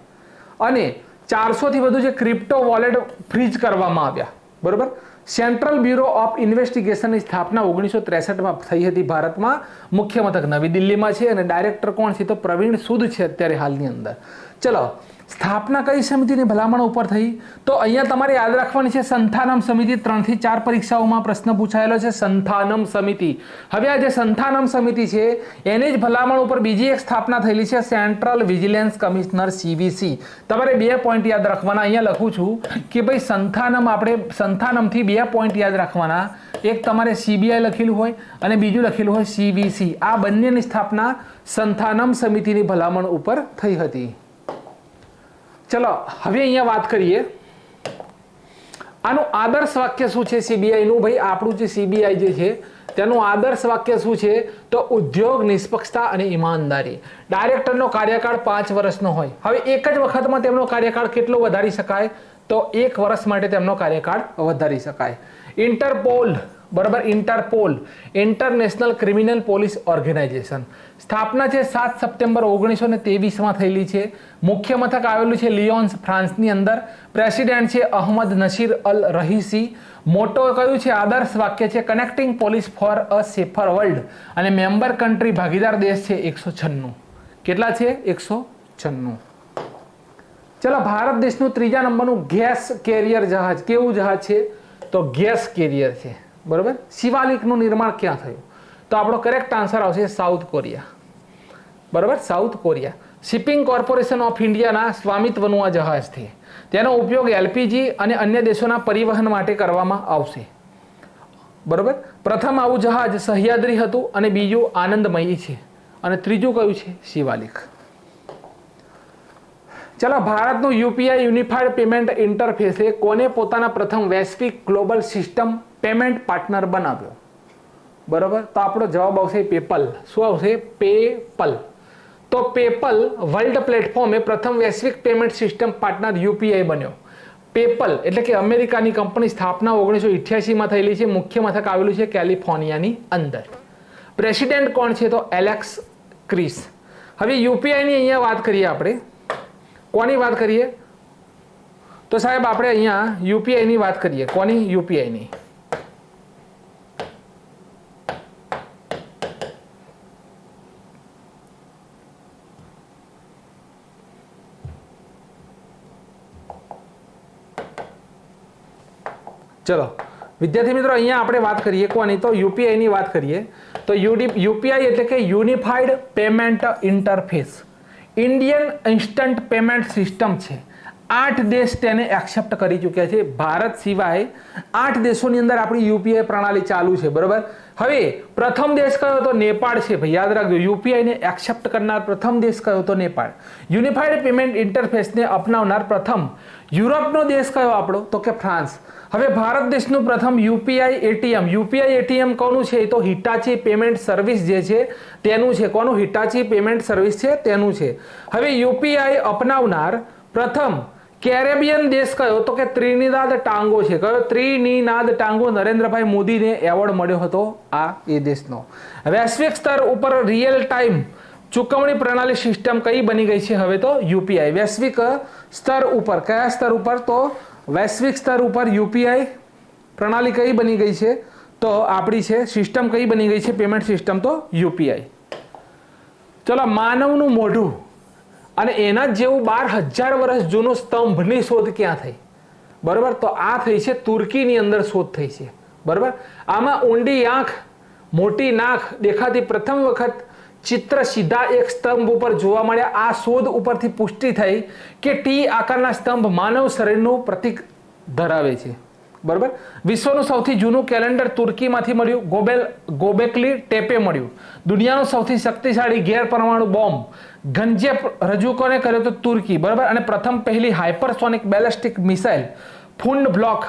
A: અને 400થી વધુ જે ક્રિપ્ટો વોલેટ ફ્રીઝ કરવામાં આવ્યા. બરોબર. સેન્ટ્રલ બ્યુરો ઓફ ઇન્વેસ્ટિગેશનની સ્થાપના 1963માં થઈ હતી ભારતમાં. મુખ્ય મથક નવી દિલ્હીમાં છે અને ડાયરેક્ટર કોણ છે? તો પ્રવીણ સૂદ છે અત્યારે હાલની અંદર. ચલો, સ્થાપના કઈ સમિતિની ભલામણ ઉપર થઈ? તો અહીંયા તમારે યાદ રાખવાની છે સંથાનમ સમિતિ. 3 થી 4 પરીક્ષાઓમાં પ્રશ્ન પૂછાયેલો છે સંથાનમ સમિતિ. હવે આ જે સંથાનમ સમિતિ છે એની જ ભલામણ ઉપર બીજી એક સ્થાપના થયેલી છે સેન્ટ્રલ વિજિલન્સ કમિશનર CVC. તમારે 2 પોઈન્ટ યાદ રાખવાના. અહીંયા લખું છું કે ભાઈ સંથાનમ, આપણે સંથાનમથી 2 પોઈન્ટ યાદ રાખવાના. એક તમારે CBI લખેલું હોય અને બીજું લખેલું હોય CVC. આ બંનેની સ્થાપના સંથાનમ સમિતિની ભલામણ ઉપર થઈ હતી. ચલો, હવે અહીંયા વાત કરીએ આનું આદર્શ વાક્ય શું છે CBIનું. ભાઈ આપણું જે CBI જે છે તેનું આદર્શ વાક્ય શું છે? તો ઉદ્યોગ, નિષ્પક્ષતા અને ઈમાનદારી. ડાયરેક્ટરનો કાર્યકાળ 5 વર્ષનો હોય. હવે એક જ વખતમાં તેમનો કાર્યકાળ કેટલો વધારી શકાય? તો 1 વર્ષ માટે તેમનો કાર્યકાળ વધારી શકાય. ઇન્ટરપોલ, બરાબર, interpol international criminal police organisation. સ્થાપના છે 7 સપ્ટેમ્બર 1923માં થયેલી છે. મુખ્ય મથક આવેલું છે લિયોન્સ, ફ્રાન્સની અંદર. પ્રેસિડેન્ટ છે અહમદ નસીર અલ રહીસી. મોટો કયું છે? આદર્શ વાક્ય છે connecting police for a safer world. અને મેમ્બર કન્ટ્રી, ભાગીદાર દેશ છે 196. કેટલા છે? 196. ચલો, ભારત દેશનું 3જા નંબરનું ગેસ કેરિયર જહાજ કેવું જહાજ છે? તો ગેસ કેરિયર છે. બરોબર. શિવાલિકનું નિર્માણ ક્યાં થયું? તો આપણો કરેક્ટ આન્સર આવશે સાઉથ કોરિયા. બરોબર, south Korea. Shipping corporation of ઇન્ડિયાના સ્વામિત્વનું આ જહાજ છે. તેનો ઉપયોગ LPG અને અન્ય દેશોના પરિવહન માટે કરવામાં આવશે. બરોબર. પ્રથમ આવું જહાજ સહ્યાદ્રી હતું અને બીજું આનંદમયી છે અને ત્રીજું કયું છે? શિવાલિક. ચલો, ભારતનું UPI યુનિફાઈડ પેમેન્ટ ઇન્ટરફેસે કોને પોતાના પ્રથમ વૈશ્વિક ગ્લોબલ સિસ્ટમ પેમેન્ટ પાર્ટનર બનાવ્યો? બરોબર. તો આપણો જવાબ આવશે પેપલ. શું આવશે? પેપલ. તો પેપલ વર્લ્ડ પ્લેટફોર્મે પ્રથમ વૈશ્વિક પેમેન્ટ સિસ્ટમ પાર્ટનર UPI બન્યો. પેપલ એટલે કે અમેરિકાની કંપની. સ્થાપના 1988માં થયેલી છે. મુખ્ય મથક આવેલું છે કેલિફોર્નિયાની અંદર. પ્રેસિડેન્ટ કોણ છે? તો એલેક્સ ક્રિસ. હવે UPIની અહીંયા વાત કરીએ આપણે. કોની વાત કરીએ? તો સાહેબ આપણે અહીંયા UPIની વાત કરીએ. કોની? UPIની. ચલો વિદ્યાર્થી મિત્રો, અહીંયા આપણે વાત કરીએ કોની? તો UPIની વાત કરીએ. તો UPI એટલે કે unified payment interface, Indian instant payment system છે. 8 દેશ તેને એક્સેપ્ટ કરી ચૂક્યા છે. ભારત સિવાય 8 દેશોની અંદર આપણી UPI પ્રણાલી ચાલુ છે. બરોબર. હવે પ્રથમ દેશ કયો? તો નેપાળ છે. ભાઈ યાદ રાખજો, UPIને એક્સેપ્ટ કરનાર પ્રથમ દેશ કયો? તો નેપાળ. યુનિફાઈડ પેમેન્ટ ઇન્ટરફેસને અપનાવનાર પ્રથમ યુરોપનો દેશ કયો આપણો? તો કે ફ્રાન્સ. હવે ભારત દેશનું પ્રથમ UPI ATM કોનું છે? તો હિટાચી પેમેન્ટ સર્વિસ જે છે તેનું છે. કોનું? હિટાચી પેમેન્ટ સર્વિસ છે તેનું છે. હવે UPI અપનાવનાર પ્રથમ કેરેબિયન દેશ કયો? તો કે ત્રિનિદાદ ટાંગો છે. કયો? ત્રિનિદાદ ટાંગો. નરેન્દ્રભાઈ મોદીને એવોર્ડ મળ્યો હતો આ એ દેશનો. વૈશ્વિક સ્તર ઉપર રિયલ ટાઈમ ચૂકવણી પ્રણાલી સિસ્ટમ કઈ બની ગઈ છે હવે? તો UPI. વૈશ્વિક સ્તર ઉપર, કયા સ્તર ઉપર? તો વૈશ્વિક સ્તર ઉપર UPI પ્રણાલી કઈ બની ગઈ છે? તો આપણી છે સિસ્ટમ કઈ બની ગઈ છે? પેમેન્ટ સિસ્ટમ તો UPI. ચલો, માનવનું મોઢું અને એના જેવું 12,000 વર્ષ જૂનો સ્તંભની શોધ ક્યાં થઈ? બરોબર. તો આ થઈ છે તુર્કીની અંદર શોધ થઈ છે. બરોબર. આમાં ઊંડી આંખ, મોટી નાક દેખાતી પ્રથમ વખત ચિત્ર સીધા એક સ્તંભ ઉપર જોવા મળ્યા. આ શોધ ઉપરથી પુષ્ટિ થઈ કે T આકારના સ્તંભ માનવ શરીરનું પ્રતીક ધરાવે છે. બરોબર. વિશ્વનું સૌથી જૂનું કેલેન્ડર તુર્કીમાંથી મળ્યું. ગોબેકલી ટેપે મળ્યું. દુનિયાનો સૌથી શક્તિશાળી ગેર પરમાણુ બોમ્બ ગંજેપ રજૂ કોને કર્યો? તો તુર્કી. બરાબર. અને પ્રથમ પહેલી હાઇપરસોનિક બેલેસ્ટિક મિસાઇલ ફુંડ બ્લોક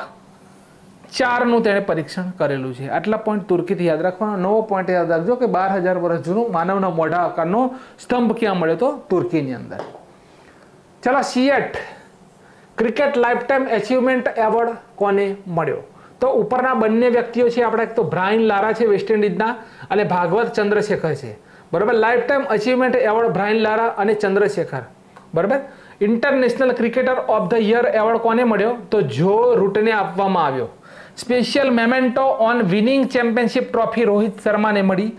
A: 4નું તેણે પરીક્ષણ કરેલું છે. આટલા પોઈન્ટ તુર્કીથી યાદ રાખવાનો. નવો પોઈન્ટ યાદ રાખજો કે 12,000 વર્ષ જૂનું માનવના મોઢા આકારનો સ્તંભ ક્યાં મળ્યો તો તુર્કીની અંદર. ચલો CEAT cricket lifetime achievement award કોને મળ્યો? તો ઉપરના બંને વ્યક્તિઓ છે આપણા, એક તો બ્રાયન લારા છે વેસ્ટ ઇન્ડિઝના અને ભાગવત ચંદ્રશેખર છે. બરાબર. Lifetime achievement award Brian Lara અને ચંદ્રશેખર. બરાબર. International cricketer of the year award કોને મળ્યો? તો જો રૂટને આપવામાં આવ્યો. Special memento on winning championship trophy Rohit શર્માને મળી.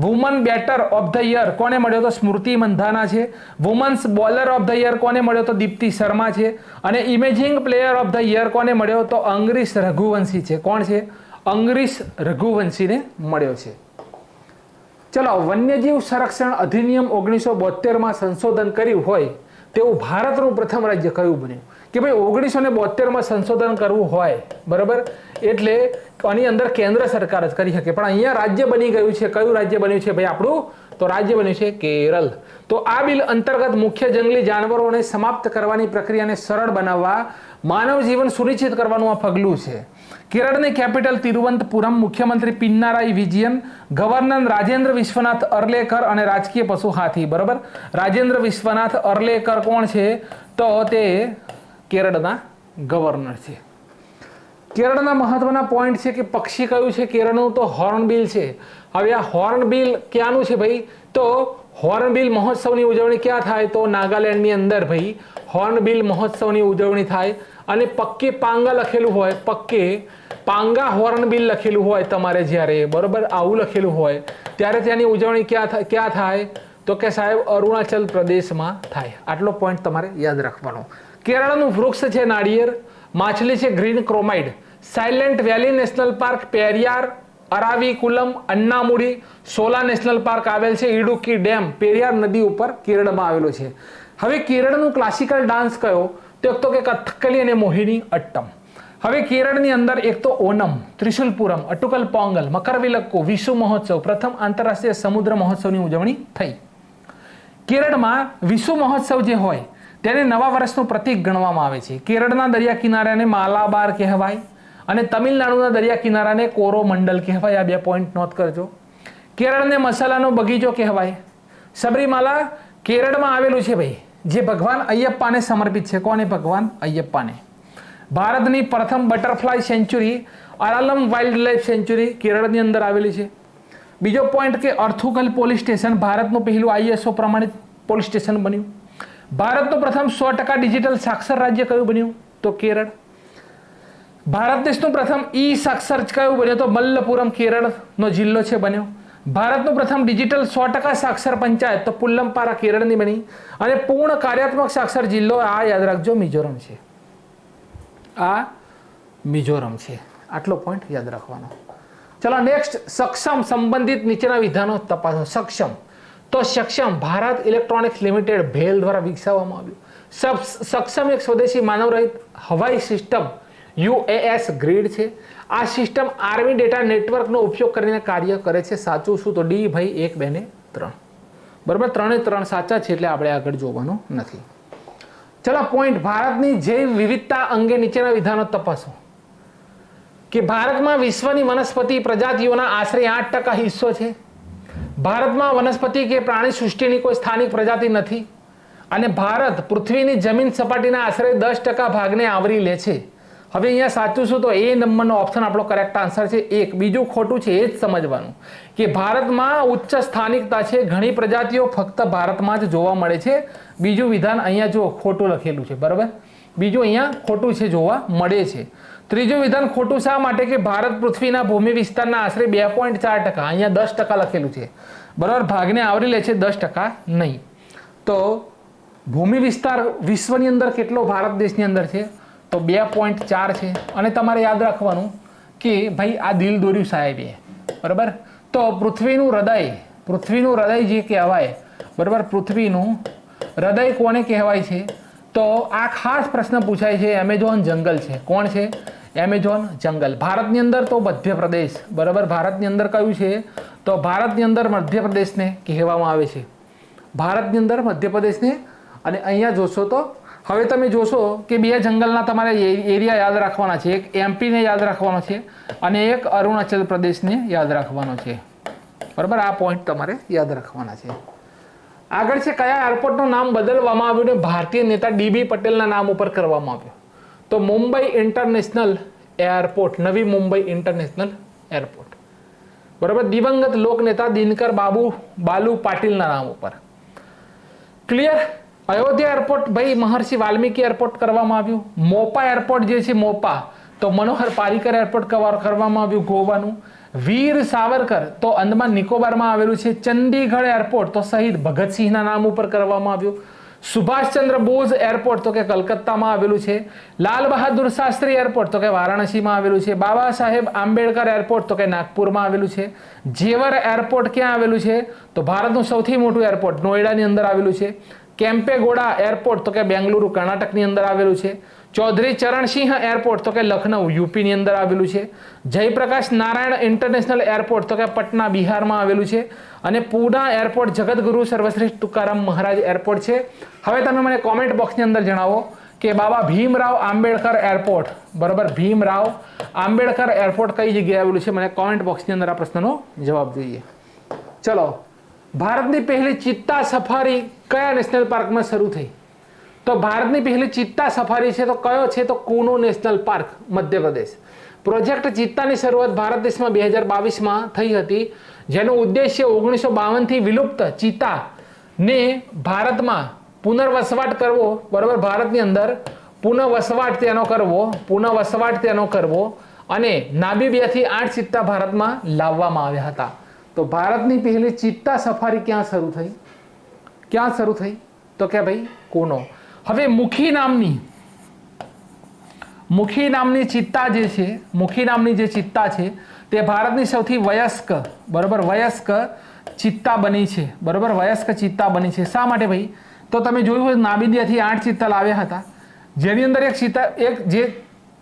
A: Woman batter of the year કોને મળ્યો? તો સ્મૃતિ મંધાના છે. Women's bowler of the year કોને મળ્યો? તો દીપ્તિ શર્મા છે. અને emerging player of the year કોને મળ્યો? તો અંગરીશ રઘુવંશી છે. કોણ છે? અંગરીશ રઘુવંશીને મળ્યો છે. ચલો, વન્યજીવ સંરક્ષણ અધિનિયમ 1972માં સંશોધન કર્યું હોય તેવું ભારતનું પ્રથમ રાજ્ય કયું બન્યું? કે ભાઈ 1972માં સંશોધન કરવું હોય, બરાબર, એટલે આની અંદર કેન્દ્ર સરકાર જ કરી શકે, પણ અહીંયા રાજ્ય બની ગયું છે. કયું રાજ્ય બન્યું છે ભાઈ આપણું? તો રાજ્ય બન્યું છે કેરળ. તો આ બિલ અંતર્ગત મુખ્ય જંગલી જાનવરોને સમાપ્ત કરવાની પ્રક્રિયાને સરળ બનાવવા માનવ જીવન સુનિશ્ચિત કરવાનું આ પગલું છે. કેરળની કેપિટલ તિરુવનંતપુરમ, મુખ્યમંત્રી પિનારાઈ વિજયન, ગવર્નર રાજેન્દ્ર વિશ્વનાથ અર્લેકર અને રાજકીય પશુ હાથી. બરાબર. રાજેન્દ્ર વિશ્વનાથ અર્લેકર કોણ છે? તો તે કેરળના ગવર્નર છે. કેરળના મહત્વના પોઈન્ટ છે કે પક્ષી કયું છે કેરળનું? તો હોર્નબિલ છે. હવે આ હોર્નબિલ ક્યાંનું છે ભાઈ? તો હોર્નબિલ મહોત્સવની ઉજવણી ક્યાં થાય? તો નાગાલેન્ડની અંદર ભાઈ હોર્નબિલ મહોત્સવની ઉજવણી થાય. અને પક્કે પાંગા લખેલું હોય, પક્કે પાંગા હોર્નબિલ લખેલું હોય તમારે જ્યારે, બરોબર, આવું લખેલું હોય ત્યારે ત્યાંની ઉજવણી ક્યાં થાય? તો કે સાહેબ અરુણાચલ પ્રદેશમાં થાય. આટલો પોઈન્ટ તમારે યાદ રાખવાનો. કેરળનું વૃક્ષ છે નાળિયેર. માછલી છે green chromide. Silent Valley National Park, Periyar, Eravikulam, Anamudi, Shola National Park આવેલ છે. ઇડુક્કી ડેમ પેરિયાર નદી ઉપર કેરળમાં આવેલો છે. હવે કેરળનું ક્લાસિકલ ડાન્સ કયો? તો એક તો કે કથકલી અને મોહિની અટ્ટમ. હવે કેરળની અંદર એક તો ઓનમ, ત્રિશુલપુરમ, અટુકલ પોંગલ, મકરવિલક્કુ, વિશુ મહોત્સવ, પ્રથમ આંતરરાષ્ટ્રીય સમુદ્ર મહોત્સવની ઉજવણી થઈ. કેરળમાં વિશુ મહોત્સવ જે હોય તેને નવા વર્ષનું પ્રતીક ગણવામાં આવે છે. કેરળના દરિયા કિનારાને માલાબાર કહેવાય અને તમિલનાડુના દરિયા કિનારાને કોરોમંડલ કહેવાય. આ 2 પોઈન્ટ નોટ કરજો. કેરળને મસાલાનો બગીચો કહેવાય. સબરીમાલા કેરળમાં આવેલું છે ભાઈ, જે ભગવાન અયપ્પાને સમર્પિત છે. કોને? ભગવાન અયપ્પાને. ભારતની પ્રથમ butterfly sanctuary Aralam wildlife sanctuary કેરળની અંદર આવેલી છે. બીજો પોઈન્ટ કે અર્થુકલ પોલીસ સ્ટેશન ભારતનું પહેલું ISO પ્રમાણિત પોલીસ સ્ટેશન બન્યું. ભારતનું પ્રથમ 100% ડિજિટલ સાક્ષર રાજ્ય કયું બન્યું? તો કેરળ. ભારત દેશનું પ્રથમ સાક્ષર કયું બન્યું? તો મલ્લપુરમ કેરળનો જિલ્લો છે બન્યો. ભારતનું પ્રથમ ડિજિટલ 100% સાક્ષર પંચાયત તો પુલ્લમપારા કેરળની બની. અને પૂર્ણ કાર્યાત્મક સાક્ષર જિલ્લો આ યાદ રાખજો મિઝોરમ છે. આ મિઝોરમ છે. આટલો પોઈન્ટ યાદ રાખવાનો. ચલો નેક્સ્ટ, સક્ષમ સંબંધિત નીચેના વિધાનો તપાસો. સક્ષમ તો સક્ષમ ભારત ઇલેક્ટ્રોનિક્સ લિમિટેડ ભેલ દ્વારા વિકસાવવામાં આવ્યું. સક્ષમ એક સ્વદેશી માનવરહિત હવાઈ સિસ્ટમ UAS ગ્રીડ છે. આ સિસ્ટમ આર્મી ડેટા નેટવર્કનો ઉપયોગ કરીને કાર્ય કરે છે. સાચું શું? તો ડી ભાઈ 1, 2 ને 3. બરાબર. 3 એ 3 સાચા છે એટલે આપણે આગળ જોવાનું નથી. ચલો પોઈન્ટ, ભારતની જૈવ વિવિધતા અંગે નીચેના વિધાનો તપાસો. કે ભારતમાં વિશ્વની વનસ્પતિ પ્રજાતિઓના આશરે 8% હિસ્સો છે. ભારતમાં વનસ્પતિ કે પ્રાણી સૃષ્ટિની કોઈ સ્થાનિક પ્રજાતિ નથી. અને ભારત પૃથ્વીની જમીન સપાટીના આશરે 10% ભાગને આવરી લે છે. હવે અહીંયા સાચું શું? તો એ નંબરનો ઓપ્શન આપણો કરેક્ટ આન્સર છે 1. બીજું ખોટું છે એ જ સમજવાનું કે ભારતમાં ઉચ્ચ સ્થાનિકતા છે. ઘણી પ્રજાતિઓ ફક્ત ભારતમાં જ જોવા મળે છે. બીજું વિધાન અહીંયા જો ખોટું લખેલું છે. બરાબર. બીજું અહીંયા ખોટું છે, જોવા મળે છે. ત્રીજું વિધાન ખોટું શા માટે? કે ભારત પૃથ્વીના ભૂમિ વિસ્તારના આશરે 2.4%, અહીંયા 10% લખેલું છે. બરાબર. ભાગને આવરી લે છે, 10% નહીં. તો ભૂમિ વિસ્તાર વિશ્વની અંદર કેટલો ભારત દેશની અંદર છે? તો 2.4 છે. અને તમારે યાદ રાખવાનું કે ભાઈ આ દિલ દોર્યું સાહેબે, બરાબર. તો પૃથ્વીનું હૃદય જે કહેવાય, બરાબર, પૃથ્વીનું હૃદય કોને કહેવાય છે? તો આ ખાસ પ્રશ્ન પૂછાય છે. એમેઝોન જંગલ છે. કોણ છે? એમેઝોન જંગલ. ભારતની અંદર તો મધ્યપ્રદેશ, બરાબર. ભારતની અંદર કયું છે? તો ભારતની અંદર મધ્યપ્રદેશને કહેવામાં આવે છે. ભારતની અંદર મધ્યપ્રદેશને. અને અહીંયા જોશો તો હવે તમે જોશો કે બે જંગલના તમારે એરિયા યાદ રાખવાના છે. એક એમપીને યાદ રાખવાનો છે અને એક અરુણાચલ પ્રદેશને યાદ રાખવાનો છે. બરાબર, આ પોઈન્ટ તમારે યાદ રાખવાના છે. આગળ છે કયા એરપોર્ટનું નામ બદલવામાં આવ્યું ને ભારતીય નેતા ડીબી પટેલના નામ ઉપર કરવામાં આવ્યું? તો મુંબઈ ઇન્ટરનેશનલ એરપોર્ટ, નવી મુંબઈ ઇન્ટરનેશનલ એરપોર્ટ. બરાબર, દિવંગત લોકનેતા દિનકર બાલુ પાટીલના નામ ઉપર. ક્લિયર? અયોધ્યા એરપોર્ટ ભાઈ મહર્ષિ વાલ્મીકી એરપોર્ટ કરવામાં આવ્યું. મોપા એરપોર્ટ જે છે મોપા તો મનોહર પારીકર એરપોર્ટ કરવામાં આવ્યું ગોવાનું. વીર સાવરકર તો અંદમાન નિકોબારમાં આવેલું છે. ચંદીગઢ એરપોર્ટ તો શહીદ ભગતસિંહના નામ ઉપર કરવામાં આવ્યું. સુભાષચંદ્ર બોઝ એરપોર્ટ તો કે કલકત્તામાં આવેલું છે. લાલ બહાદુર શાસ્ત્રી એરપોર્ટ તો કે વારાણસીમાં આવેલું છે. બાબા સાહેબ આંબેડકર એરપોર્ટ તો કે નાગપુરમાં આવેલું છે. જેવર એરપોર્ટ ક્યાં આવેલું છે? તો ભારતનું સૌથી મોટું એરપોર્ટ નોઈડાની અંદર આવેલું છે. કેમ્પેગોડા એરપોર્ટ તો કે બેંગલુરુ કર્ણાટકની અંદર આવેલું છે. ચૌધરી ચરણસિંહ એરપોર્ટ તો કે લખનઉ યુપીની અંદર આવેલું છે. જયપ્રકાશ નારાયણ ઇન્ટરનેશનલ એરપોર્ટ તો કે પટના બિહારમાં આવેલું છે. અને પૂના એરપોર્ટ જગતગુરુ સર્વશ્રેષ્ઠ તુકારામ મહારાજ એરપોર્ટ છે. હવે તમે મને કોમેન્ટ બોક્સની અંદર જણાવો કે બાબા ભીમરાવ આંબેડકર એરપોર્ટ, બરાબર, ભીમરાવ આંબેડકર એરપોર્ટ કઈ જગ્યાએ આવેલું છે? મને કોમેન્ટ બોક્સની અંદર આ પ્રશ્નનો જવાબ જોઈએ. ચલો, ભારતની પહેલી ચિત્તા સફારી કયા નેશનલ પાર્કમાં શરૂ થઈ? તો ભારતની પહેલી ચિત્તા સફારી છે તો કયો છે? તો Kuno National Park, Madhya Pradesh. Project ચિત્તાની શરૂઆત ભારત દેશમાં 2022માં થઈ હતી, જેનો ઉદ્દેશ્ય 1952થી વિલુપ્ત ચિત્તાને ભારતમાં પુનર્વસવાટ કરવો. બરાબર, ભારતની અંદર પુનઃવસવાટ તેનો કરવો અને નામીબિયાથી 8 ચિત્તા ભારતમાં લાવવામાં આવ્યા હતા. તો ભારતની પહેલી ચિત્તા સફારી ક્યાં શરૂ થઈ? તો કે ભાઈ કુનો. હવે મુખી નામની ચિત્તા જે છે, મુખી નામની જે ચિત્તા છે તે ભારતની સૌથી વયસ્ક, બરાબર, વયસ્ક ચિત્તા બની છે. બરાબર, વયસ્ક ચિત્તા બની છે. શા માટે ભાઈ? તો તમે જોયું હોય નામીબિયાથી 8 ચિત્તા લાવ્યા હતા, જેની અંદર એક જે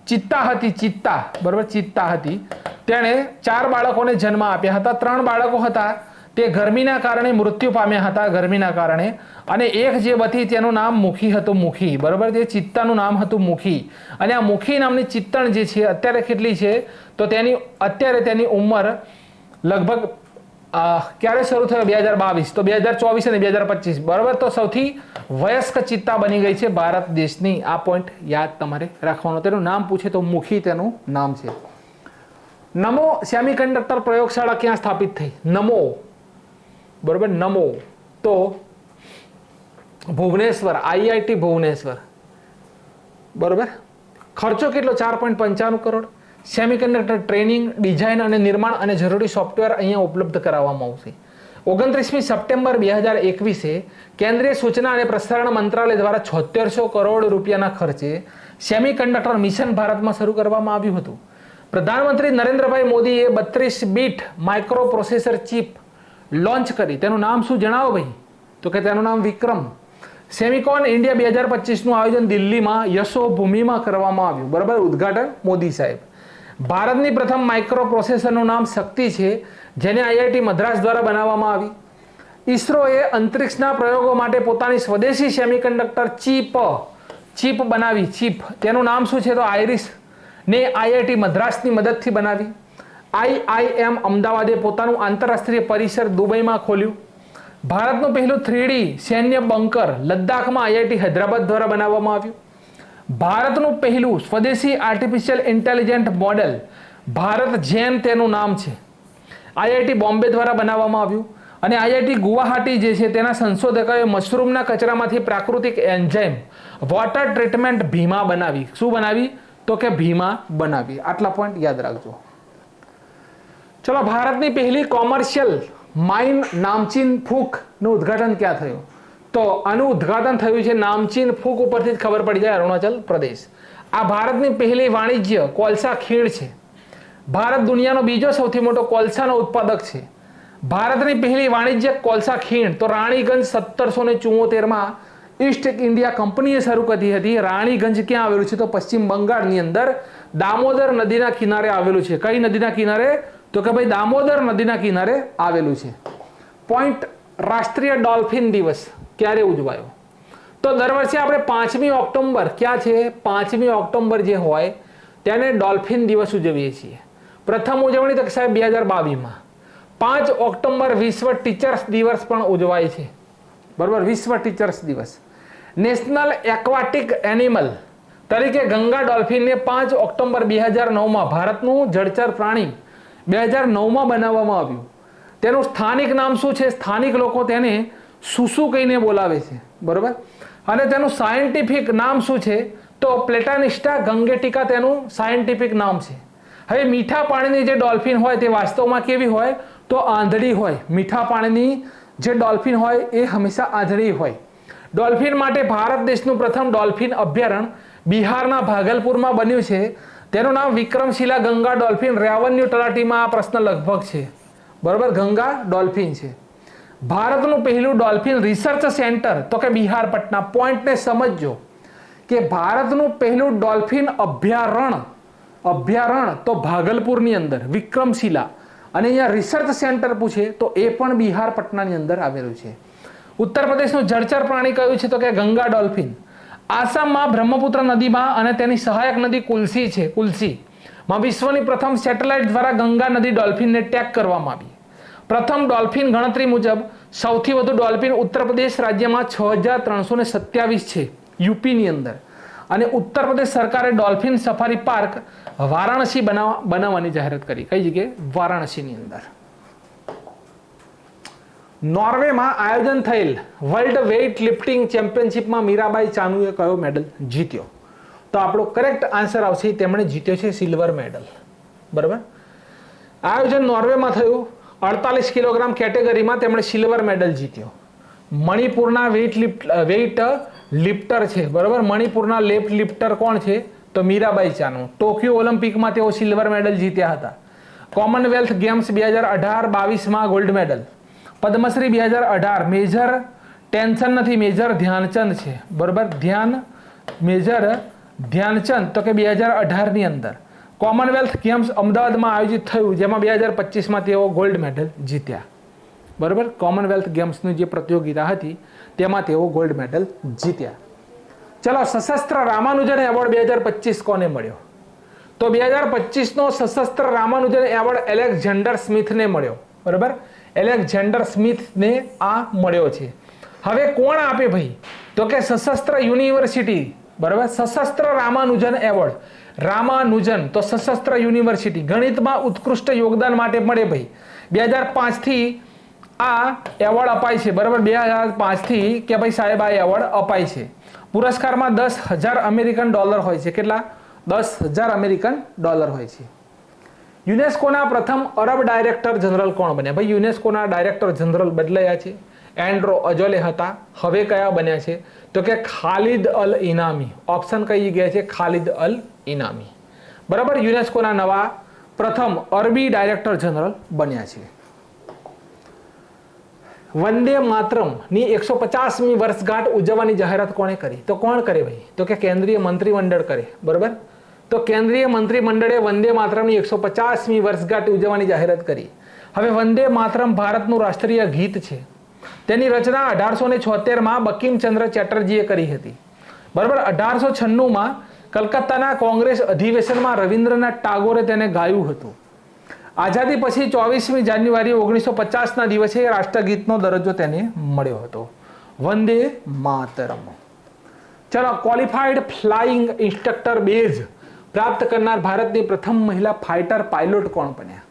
A: ચિત્તા, બરાબર, ચિત્તા હતી, તેણે 4 બાળકોને જન્મ આપ્યા હતા. 3 બાળકો હતા તે ગરમીના કારણે મૃત્યુ પામ્યા હતા, ગરમીના કારણે. અને એક જે હતી તેનું નામ મુખી હતું, મુખી. બરાબર, જે ચિત્તાનું નામ હતું મુખી. અને આ મુખી નામની ચિત્તણ જે છે અત્યારે કેટલી છે? તો અત્યારે તેની ઉંમર લગભગ ક્યારે શરૂ થયો? 2022. તો 2024 અને 2025. બરાબર, તો સૌથી વયસ્ક ચિત્તા બની ગઈ છે ભારત દેશની. આ પોઈન્ટ યાદ તમારે રાખવાનો. તેનું નામ પૂછે તો મુખી તેનું નામ છે. નમો સેમિકન્ડક્ટર પ્રયોગશાળા ક્યાં સ્થાપિત થઈ? નમો, બરાબર, નમો તો ભુવનેશ્વર, આઈઆઈટી ભુવનેશ્વર. બરાબર, ખર્ચો કેટલો? 4.95 કરોડ. સેમિકન્ડક્ટર ટ્રેનિંગ, ડિઝાઇન અને નિર્માણ અને જરૂરી સોફ્ટવેર અહીંયા ઉપલબ્ધ કરાવવામાં આવશે. 29મી સપ્ટેમ્બર 2021 કેન્દ્રીય સૂચના અને પ્રસારણ મંત્રાલય દ્વારા 7600 કરોડ રૂપિયાના ખર્ચે સેમિકન્ડક્ટર મિશન ભારતમાં શરૂ કરવામાં આવ્યું હતું. પ્રધાનમંત્રી નરેન્દ્રભાઈ મોદીએ 32 bit micro processor chip launch કરી. તેનું નામ શું જણાવો ભાઈ? તો કે તેનું નામ વિક્રમ. સેમિકોન ઇન્ડિયા 2025નું આયોજન દિલ્હીમાં યશોભૂમિમાં કરવામાં આવ્યું. બરાબર, ઉદ્ઘાટન મોદી સાહેબ. ભારતની પ્રથમ માઇક્રો પ્રોસેસરનું નામ શક્તિ છે, જેને આઈઆઈટી મદ્રાસ દ્વારા બનાવવામાં આવી. ઇસરોએ અંતરિક્ષના પ્રયોગો માટે પોતાની સ્વદેશી સેમિકન્ડક્ટર ચિપ બનાવી. ચિપ, તેનું નામ શું છે? તો આઈરિસ ને આઈઆઈટી મદ્રાસની મદદથી બનાવી. આઈઆઈએમ અમદાવાદે પોતાનું આંતરરાષ્ટ્રીય પરિસર દુબઈમાં ખોલ્યું. ભારતનું પહેલું 3D સૈન્ય બંકર લદ્દાખમાં આઈઆઈટી હૈદરાબાદ દ્વારા બનાવવામાં આવ્યું. ભારતનું પહેલું સ્વદેશી આર્ટિફિશિયલ ઇન્ટેલિજન્ટ મોડેલ ભારત જેન તેનું નામ છે, આઈઆઈટી બોમ્બે દ્વારા બનાવવામાં આવ્યું. અને આઈઆઈટી ગુવાહાટી જે છે તેના સંશોધકોએ મશરૂમના કચરામાંથી પ્રાકૃતિક એન્ઝાઇમ વોટર ટ્રીટમેન્ટ ભીમા બનાવી. શું બનાવી? તો કે ભીમા બનાવી. આટલા પોઈન્ટ યાદ રાખજો. ચલો, ભારતની પહેલી કોમર્શિયલ માઇન નામચીન ફૂકનું ઉદ્ઘાટન ક્યાં થયું? તો આનું ઉદ્ઘાટન થયું છે નામચીન ફૂક ઉપરથી જ ખબર પડી જાય, અરુણાચલ પ્રદેશ. આ ભારતની પહેલી વાણિજ્ય કોલસા ખીણ છે. ભારત દુનિયાનો બીજો સૌથી મોટો કોલસાનો ઉત્પાદક છે. ભારતની પહેલી વાણિજ્યક કોલસા ખીણ તો રાણીગંજ 1774માં ઈસ્ટ ઇન્ડિયા કંપનીએ શરૂ કરી હતી. રાણીગંજ ક્યાં આવેલું છે? તો પશ્ચિમ બંગાળની અંદર દામોદર નદીના કિનારે આવેલું છે. કઈ નદીના કિનારે? તો કે ભાઈ દામોદર નદીના કિનારે આવેલું છે. પોઈન્ટ રાષ્ટ્રીય ડોલ્ફિન દિવસ ક્યારે ઉજવાયો? તો દર વર્ષે આપણે 5મી ઓક્ટોબર ક્યાં છે 5મી ઓક્ટોબર જે હોય તેને ડોલ્ફિન દિવસ ઉજવીએ છીએ. પ્રથમ ઉજવણી તો સાહેબ 2022માં 5 ઓક્ટોબર વિશ્વ ટીચર્સ દિવસ પણ ઉજવાય છે. બરાબર, વિશ્વ ટીચર્સ દિવસ. નેશનલ એક્વાટિક એનિમલ તરીકે ગંગા ડોલ્ફિનને 5 ઓક્ટોબર 2009માં ભારતનું જળચર પ્રાણી 2009માં બનાવવામાં આવ્યું. તેનું સ્થાનિક નામ શું છે? સ્થાનિક લોકો તેને સુસુ કહીને બોલાવે છે. બરાબર, અને તેનું સાયન્ટિફિક નામ શું છે? તો પ્લેટાનિસ્ટા ગંગેટિકા તેનું સાયન્ટિફિક નામ છે. હવે મીઠા પાણીની જે ડોલ્ફિન હોય તે વાસ્તવમાં કેવી હોય? તો આંધળી હોય. મીઠા પાણીની જે ડોલ્ફિન હોય એ હંમેશા આંધળી હોય. ડોલ્ફિન માટે ભારત દેશનું પ્રથમ ડોલ્ફિન અભયારણ્ય બિહારના ભાગલપુરમાં બન્યું છે. તેનું નામ વિક્રમશિલા ગંગા ડોલ્ફિન રેવન્યુ તલાટીમાં આ પ્રશ્ન લગભગ છે. બરાબર, ગંગા ડોલ્ફિન છે. ભારતનું પહેલું ડોલ્ફિન રિસર્ચ સેન્ટર તો કે બિહાર પટના. પોઈન્ટને સમજજો કે ભારતનું પહેલું ડોલ્ફિન અભયારણ્ય તો ભાગલપુરની અંદર વિક્રમશિલા, અને અહીંયા રિસર્ચ સેન્ટર પૂછે તો એ પણ બિહાર પટનાની અંદર આવેલું છે. ઉત્તર પ્રદેશનું જળચર પ્રાણી કયું છે? તો કે ગંગા ડોલ્ફિન. આસામમાં બ્રહ્મપુત્ર નદીમાં અને તેની સહાયક નદી કુલ્સી છે. કુલ્સીમાં વિશ્વની પ્રથમ સેટેલાઇટ દ્વારા ગંગા નદી ડોલ્ફિનને ટેગ કરવામાં આવી. પ્રથમ ડોલ્ફિન ગણતરી મુજબ સૌથી વધુ ડોલ્ફિન ઉત્તર પ્રદેશ રાજ્યમાં 6327 છે યુપીની અંદર. અને ઉત્તર પ્રદેશ સરકારે ડોલ્ફિન સફારી પાર્ક વારાણસી બનાવવાની જાહેરાત કરી. કઈ જગ્યાએ? વારાણસીની અંદર. નોર્વેમાં આયોજન થયેલ વર્લ્ડ વેઇટ લિફ્ટિંગ ચેમ્પિયનશિપમાં મીરાબાઈ ચાનુએ કયો મેડલ જીત્યો? તો આપણો કરેક્ટ આન્સર આવશે તેમણે જીત્યો છે સિલ્વર મેડલ. બરાબર, આયોજન નોર્વેમાં થયું. 48 કિલોગ્રામ કેટેગરીમાં તેમણે સિલ્વર મેડલ જીત્યો. મણિપુરના વેઇટ લિફ્ટર છે. બરાબર, મણિપુરના વેઇટ લિફ્ટર કોણ છે? તો મીરાબાઈ ચાનુ. ટોક્યો ઓલિમ્પિકમાં તેઓ સિલ્વર મેડલ જીત્યા હતા. કોમનવેલ્થ ગેમ્સ 2018-22માં gold medal. Padma Shri 2018 major tension નથી, મેજર ધ્યાનચંદ છે. બરાબર, મેજર ધ્યાનચંદ તો કે 2018ની અંદર. કોમનવેલ્થ ગેમ્સ અમદાવાદમાં આયોજિત થયું જેમાં 2025માં તેઓ ગોલ્ડ મેડલ જીત્યા. બરાબર, કોમનવેલ્થ ગેમ્સની જે પ્રતિયોગિતા હતી તેમાં તેઓ ગોલ્ડ મેડલ જીત્યા. ચલો, સશસ્ત્ર રામાનુજન એવોર્ડ 2025 કોને મળ્યો? તો 2025નો સશસ્ત્ર રામાનુજન એવોર્ડ એલેક્ઝાન્ડર સ્મિથને મળ્યો. બરાબર, એલેક્ઝાન્ડર સ્મિથને આ મળ્યો છે. હવે કોણ આપે ભાઈ? તો કે સશસ્ત્ર યુનિવર્સિટી. બરાબર, સશસ્ત્ર રામાનુજન એવોર્ડ. રામાનુજન તો સશસ્ત્ર યુનિવર્સિટી ગણિતમાં ઉત્કૃષ્ટ યોગદાન માટે મળે ભાઈ. 2005થી આ એવોર્ડ અપાય છે. બરાબર, 2005થી કે ભાઈ સાહેબ આ એવોર્ડ અપાય છે. પુરસ્કારમાં $10,000 અમેરિકન ડોલર હોય છે. કેટલા? $10,000 અમેરિકન ડોલર હોય છે. યુનેસ્કોના પ્રથમ અરબ ડાયરેક્ટર જનરલ કોણ બન્યા? ભાઈ યુનેસ્કોના ડાયરેક્ટર જનરલ બદલાયા છે. એન્ડ્રો અજોલે હતા, હવે કયા બન્યા છે? તો કે ખાલિદ અલ ઇનામી. ઓપ્શન કઈ ગયા છે? ખાલિદ અલ ઇનામી. બરાબર, યુનેસ્કોના નવા પ્રથમ અરબી ડાયરેક્ટર જનરલ બન્યા છે. વંદે માતરમની 150મી વર્ષગાંઠ ઉજવવાની જાહેરાત કોણે કરી? તો કોણ કરે ભાઈ? તો કે કેન્દ્રીય મંત્રીમંડળ કરે. બરાબર, તો કેન્દ્રીય મંત્રીમંડળે વંદે માતરમની 150મી વર્ષગાંઠ ઉજવવાની જાહેરાત કરી. હવે વંદે માતરમ ભારતનું રાષ્ટ્રીય ગીત છે. તેની રચના 1876માં બંકિમચંદ્ર ચેટર્જીએ કરી હતી. બરાબર, 1896માં કલકત્તાના કોંગ્રેસ અધિવેશનમાં રવિન્દ્રનાથ ટાગોરે તેને ગાયું હતું. આઝાદી પછી 24મી જાન્યુઆરી 1950ના દિવસે રાષ્ટ્રગીતનો દરજ્જો તેને મળ્યો હતો. વંદે માતરમ. ચલો, ક્વોલિફાઈડ ફ્લાઇંગ ઇન્સ્ટ્રક્ટર બેઝ પ્રાપ્ત કરનાર ભારતની પ્રથમ મહિલા ફાઇટર પાયલોટ કોણ બન્યા?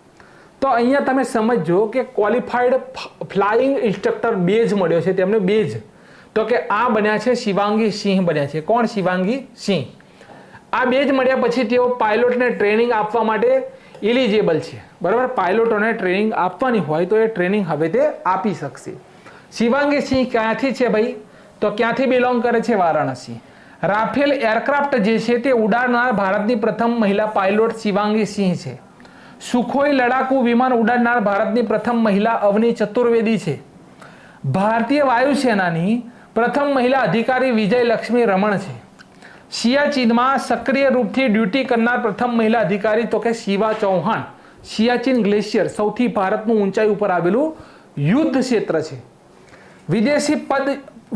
A: તો અહીંયા તમે સમજો કે ક્વોલિફાઈડ ફ્લાઇંગ ઇન્સ્ટ્રક્ટર બેઝ મળ્યો છે તેમને. બેઝ તો કે આ બન્યા છે શિવાંગી સિંહ બન્યા છે. કોણ? શિવાંગી સિંહ. આ બેઝ મળ્યા પછી તેઓ પાયલોટને ટ્રેનિંગ આપવા માટે એલિજિબલ છે. બરાબર, પાયલોટોને ટ્રેનિંગ આપવાની હોય તો એ ટ્રેનિંગ હવે તે આપી શકશે. શિવાંગી સિંહ ક્યાંથી છે ભાઈ? તો ક્યાંથી બિલોંગ કરે છે? વારાણસી. રાફેલ એરક્રાફ્ટ જે છે તે ઉડાડનાર ભારતની પ્રથમ મહિલા પાયલોટ શિવાંગી સિંહ છે. સુખોઈ લડાકુ વિમાન ઉડાડનાર ભારતની પ્રથમ મહિલા અવની ચતુર્વેદી છે. ભારતીય વાયુસેનાની પ્રથમ મહિલા અધિકારી વિજય લક્ષ્મી રમણ છે. સિયાચીનમાં સક્રિય રૂપથી ડ્યુટી કરનાર પ્રથમ મહિલા અધિકારી તો કે શિવા ચૌહાણ. સિયાચીન ગ્લેશિયર સૌથી ભારતનું ઊંચાઈ ઉપર આવેલું યુદ્ધ ક્ષેત્ર છે.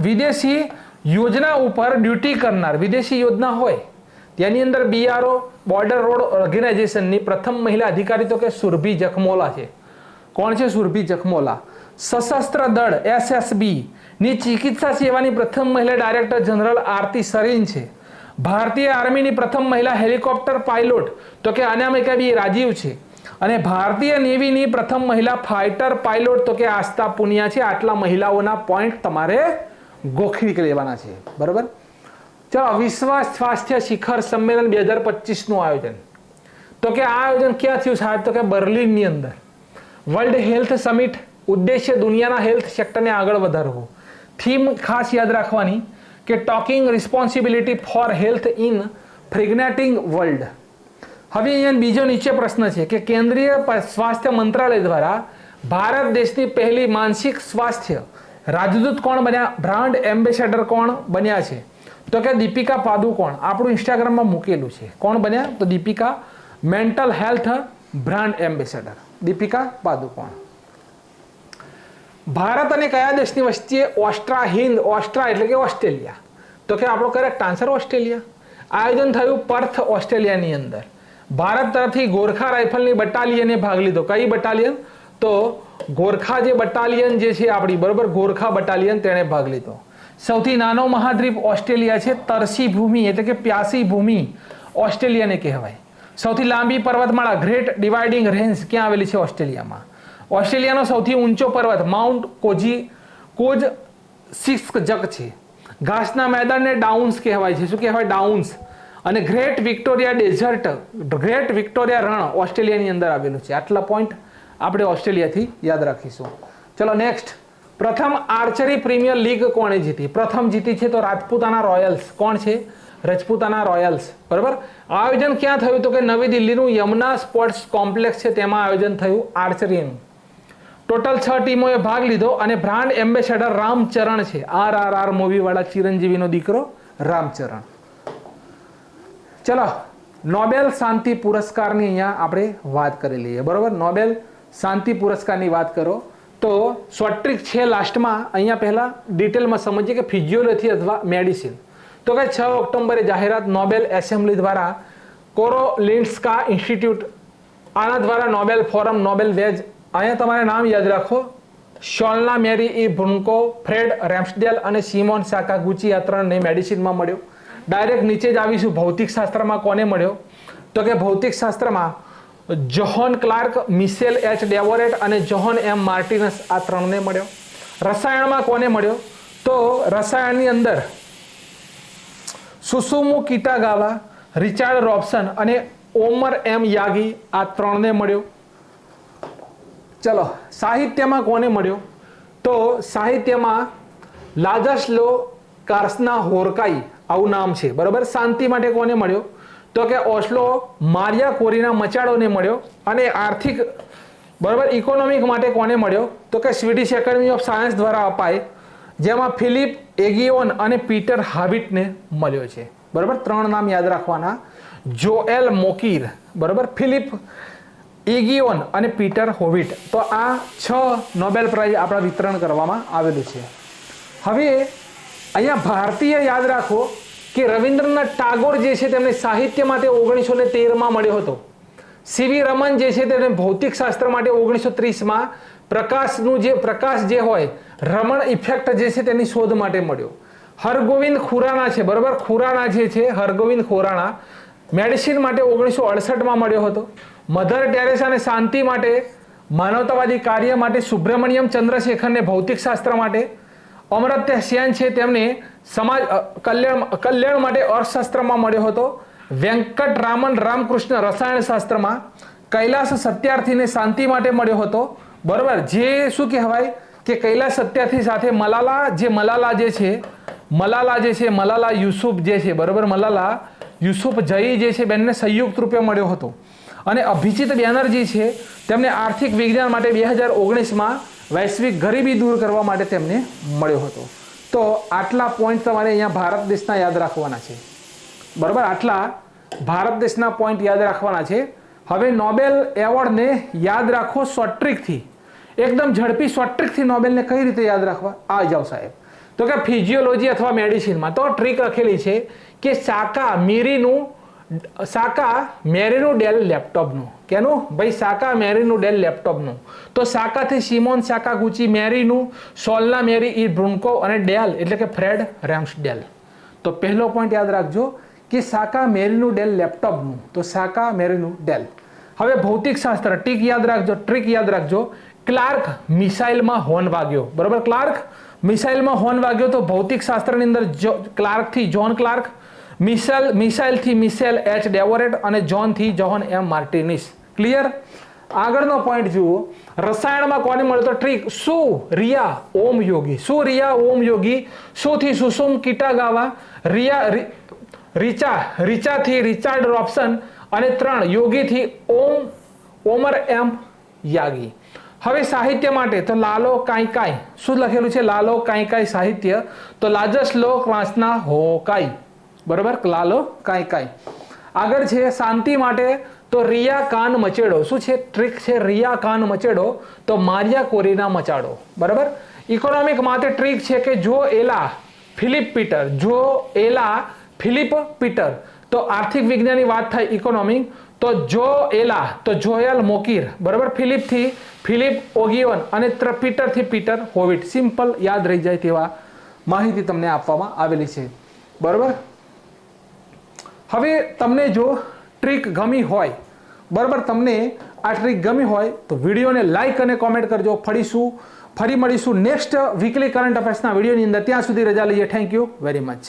A: વિદેશી યોજના ઉપર ડ્યુટી કરનાર વિદેશી યોજના હોય તેની અંદર બીઆરઓ બોર્ડર રોડ ઓર્ગેનાઇઝેશનની પ્રથમ મહિલા અધિકારી તો કે સુરભી જખમોલા છે. કોણ છે? સુરભી જખમોલા. સશસ્ત્ર દળ એસએસબી ની ચિકિત્સા સેવાની પ્રથમ મહિલા ડાયરેક્ટર જનરલ આરતી સરીન છે. ભારતીય આર્મીની પ્રથમ મહિલા હેલિકોપ્ટર પાયલોટ તો કે અનામિકા બી રાજીવ છે. અને ભારતીય નેવીની પ્રથમ મહિલા ફાઇટર પાયલોટ તો કે આસ્થા પુનિયા છે. આટલા મહિલાઓના પોઈન્ટ તમારે ગોખી લેવાના છે. બરોબર. ચાલો, વિશ્વ સ્વાસ્થ્ય શિખર સંમેલન 2025 નું આયોજન તો કે આ આયોજન ક્યાં થયું સાહેબ? તો કે બર્લિનની અંદર. વર્લ્ડ હેલ્થ સમિટ, ઉદ્દેશ્ય દુનિયાના હેલ્થ સેક્ટરને આગળ વધારવું. થીમ ખાસ યાદ રાખવાની કે talking responsibility for health in pregnating world. હવે અહીંયા બીજો નીચે પ્રશ્ન છે કે કેન્દ્રીય સ્વાસ્થ્ય મંત્રાલય દ્વારા ભારત દેશની પહેલી માનસિક સ્વાસ્થ્ય રાજદૂત કોણ બન્યા? બ્રાન્ડ એમ્બેસેડર કોણ બન્યા છે? તો કે દીપિકા પાદુકોણ. આપણું ઇન્સ્ટાગ્રામમાં મૂકેલું છે. કોણ બન્યા? તો Deepika mental health brand ambassador Deepika Padukone. Bharat અને કયા દેશની વચ્ચે ઓસ્ટ્રા એટલે કે ઓસ્ટ્રેલિયા તો કે આપણો કરેક્ટ આન્સર ઓસ્ટ્રેલિયા. આયોજન થયું પર્થ ઓસ્ટ્રેલિયાની અંદર. ભારત તરફથી ગોરખા રાઇફલની બટાલિયને ભાગ લીધો. કઈ બટાલિયન? તો ગોરખા જે બટાલિયન જે છે આપણી, બરોબર, ગોરખા બટાલિયન તેણે ભાગ લીધો. સૌથી નાનો મહાદ્વીપ ઓસ્ટ્રેલિયા છે. તરસી ભૂમિ એટલે કે પ્યાસી ભૂમિ ઓસ્ટ્રેલિયાને કહેવાય. સૌથી લાંબી પર્વતમાળા ગ્રેટ ડિવાઇડિંગ રેન્જ ક્યાં આવેલી છે? ઓસ્ટ્રેલિયામાં. ઓસ્ટ્રેલિયાનો સૌથી ઊંચો પર્વત માઉન્ટ કોજ જક છે. ઘાસના મેદાનને ડાઉન્સ કહેવાય છે. શું કહેવાય? ડાઉન્સ. અને Great Victoria Desert, great Victoria રણ ઓસ્ટ્રેલિયાની અંદર આવેલું છે. આટલા પોઈન્ટ આપણે ઓસ્ટ્રેલિયાથી યાદ રાખીશું. ચલો નેક્સ્ટ. પ્રથમ આર્ચરી પ્રીમિયર લીગ કોણે જીતી? પ્રથમ જીતી છે તો રાજપૂતાના રોયલ્સ. કોણ છે? રજપૂતાના રોયલ્સ. બરાબર. આયોજન ક્યાં થયું? તો કે નવી દિલ્હીનું યમુના સ્પોર્ટ્સ કોમ્પ્લેક્સ છે તેમાં આયોજન થયું આર્ચરીનું. ટોટલ 6 ટીમોએ ભાગ લીધો અને બ્રાન્ડ એમ્બેસેડર રામચરણ છે. RRR મૂવી વાળા ચિરંજીવીનો દીકરો રામચરણ. ચલો, નોબેલ શાંતિ પુરસ્કારની અહીંયા આપણે વાત કરી લઈએ. બરોબર. નોબેલ શાંતિ પુરસ્કારની વાત કરો તો શોર્ટ ટ્રિક છે લાસ્ટમાં. અહીંયા પહેલા ડિટેલમાં સમજીએ કે ફિઝિયોલોજી અથવા મેડિસિન તો કે 6 ઓક્ટોબરે જાહેરાત નોબેલ એસેમ્બલી દ્વારા કોરોલિન્સ્કા ઇન્સ્ટિટ્યૂટ આના દ્વારા નોબેલ ફોરમ નોબેલ વેજ. અહીંયા તમારે નામ યાદ રાખો. શોલ્ના મેરી ઈ બ્રુન્કો, ફ્રેડ રેમ્સડેલ અને સિમોન સાકાગુચી આ 3ને મેડિસિનમાં મળ્યો. ડાયરેક્ટ નીચે જ આવીશું. ભૌતિક શાસ્ત્રમાં કોને મળ્યો? તો કે ભૌતિક શાસ્ત્રમાં જોહન ક્લાર્ક, મિશેલ એચ ડેવોરેટ અને જોહન એમ માર્ટિનસ આ 3ને મળ્યો. રસાયણમાં કોને મળ્યો? તો રસાયણની અંદર સુસુમુ કિટાગાવા, રિચાર્ડ રોબસન અને ઓમર એમ યાગી આ 3ને મળ્યો. ચલો, સાહિત્યમાં કોને મળ્યો? તો સાહિત્યમાં લાજસ્લો કાર્સના હોરકાઈ આવું નામ છે. બરાબર. શાંતિ માટે કોને મળ્યો? તો કે ઓસ્લો મારિયા કોરીના મચાડોને મળ્યો. અને આર્થિક, બરાબર, ઇકોનોમિક માટે કોને મળ્યો? તો કે સ્વીડિશ એકેડમી ઓફ સાયન્સ દ્વારા અપાય, જેમાં ફિલિપ એગિયોન અને પીટર હાવિટને મળ્યો છે. બરાબર. 3 નામ યાદ રાખવાના. જોએલ મોકીર, બરાબર, ફિલિપ એગિયોન અને પીટર હોવિટ. તો આ 6 નોબેલ પ્રાઇઝ આપણા વિતરણ કરવામાં આવેલું છે. હવે અહીંયા ભારતીય યાદ રાખો કે રવિન્દ્રનાથ ટાગોર જે છે તેમને સાહિત્ય માટે 1913માં મળ્યો હતો. સીવી રમન જે છે તેને ભૌતિક શાસ્ત્ર માટે 1930માં પ્રકાશ જે હોય રમણ ઇફેક્ટ જે છે તેની શોધ માટે મળ્યો. હરગોવિંદ ખુરાના છે. બરાબર. ખુરાના જે છે હરગોવિંદ ખુરાના મેડિસિન માટે 1968માં મળ્યો હતો. મધર ટેરેસાને શાંતિ માટે, માનવતાવાદી કાર્ય માટે, સુબ્રમણ્યમ ચંદ્રશેખરને ભૌતિક શાસ્ત્ર માટે, અમર્ત્ય સેન છે તેમને સમાજ કલ્યાણ માટે અર્થશાસ્ત્રમાં મળ્યો હતો. વેંકટ રામન રામકૃષ્ણ રસાયણ શાસ્ત્રમાં, કૈલાસ સત્યાર્થીને શાંતિ માટે મળ્યો હતો. બરાબર. જે શું કહેવાય કે કૈલાસ સત્યાર્થી સાથે મલાલા યુસુફ જે છે, બરાબર, મલાલા યુસુફ જઈ જે છે બેનને સંયુક્ત રૂપે મળ્યો હતો. અને અભિજીત બેનર્જી છે તેમને આર્થિક વિજ્ઞાન માટે 2019માં વૈશ્વિક ગરીબી દૂર કરવા માટે તેમને મળ્યો હતો. તો આટલા પોઈન્ટ તમારે અહીંયા ભારત દેશના યાદ રાખવાના છે. બરાબર. આટલા ભારત દેશના પોઈન્ટ યાદ રાખવાના છે. હવે નોબેલ એવોર્ડને યાદ રાખો શોર્ટ ટ્રિકથી. એકદમ ઝડપી શોર્ટ ટ્રિકથી નોબેલને કઈ રીતે યાદ રાખવા? આ જાઓ સાહેબ. તો કે ફિઝિયોલોજી અથવા મેડિસિનમાં તો ટ્રીક લખેલી છે કે સાકા મેરીનું ડેલ લેપટોપનું. કેનું ભાઈ? સાકા મેરીનું ડેલ લેપટોપનું. તો સાકાથી સિમોન સાકાગુચી, મેરીનું સોલના મેરી ઈ બ્રુન્કો અને ડેલ એટલે કે ફ્રેડ રેમ્સડેલ. તો પહેલો પોઈન્ટ યાદ રાખજો કે સાકા મેરીનું ડેલ લેપટોપનું. તો સાકા મેરીનું ડેલ. હવે ભૌતિકશાસ્ત્ર ટ્રીક યાદ રાખજો. ક્લાર્ક મિસાઇલમાં હોર્ન વાગ્યો. બરાબર, ક્લાર્ક મિસાઇલમાં હોર્ન વાગ્યો. તો ભૌતિકશાસ્ત્રની અંદર ક્લાર્કથી જ્હોન ક્લાર્ક, મિસાઇલથી મિશેલ એચ ડેવોરેટ અને જોનથી જોહન એમ માર્ટિનિસ. ક્લિયર? આગળનો પોઈન્ટ જુઓ. રસાયણમાં કોને મળે? તો ટ્રીક સુ રિયા ઓમ યોગી. સુ રિયા ઓમ યોગી. સુથી સુસુમ કિટાગાવા, રીચાથી રિચાર્ડ રોબ્સન અને 3 યોગીથી ઓમર એમ યાગી. હવે સાહિત્ય માટે તો લાલો કાંઈ શું લખેલું છે? લાલો કાંઈ સાહિત્ય. તો લાજસ્લો ક્લાસના હોકાઈ. બરોબર, લાલો કાંઈ. આગળ છે શાંતિ માટે તો રિયા કાન મચેડો. શું છે? ટ્રીક છે રિયા કાન મચેડો. તો મારિયા કોરીના મચાડો. બરાબર. ઇકોનોમિક માટે ટ્રીક છે કે જો એલા ફિલિપ પીટર. તો આર્થિક વિજ્ઞાનની વાત થાય ઇકોનોમિક તો જોએલ મોકીર. બરાબર. ફિલિપ ઓગિયોન અને પીટરથી પીટર હોવિટ. સિમ્પલ યાદ રહી જાય તેવા માહિતી તમને આપવામાં આવેલી છે. બરાબર. હવે તમને જો ટ્રીક ગમી હોય, બરાબર, તમને આ ટ્રીક ગમી હોય તો વિડીયોને લાઈક અને કોમેન્ટ કરજો. ફરી મળીશું નેક્સ્ટ વીકલી કરંટ અફેર્સના વિડીયોની અંદર. ત્યાં સુધી રજા લઈએ. Thank you very much.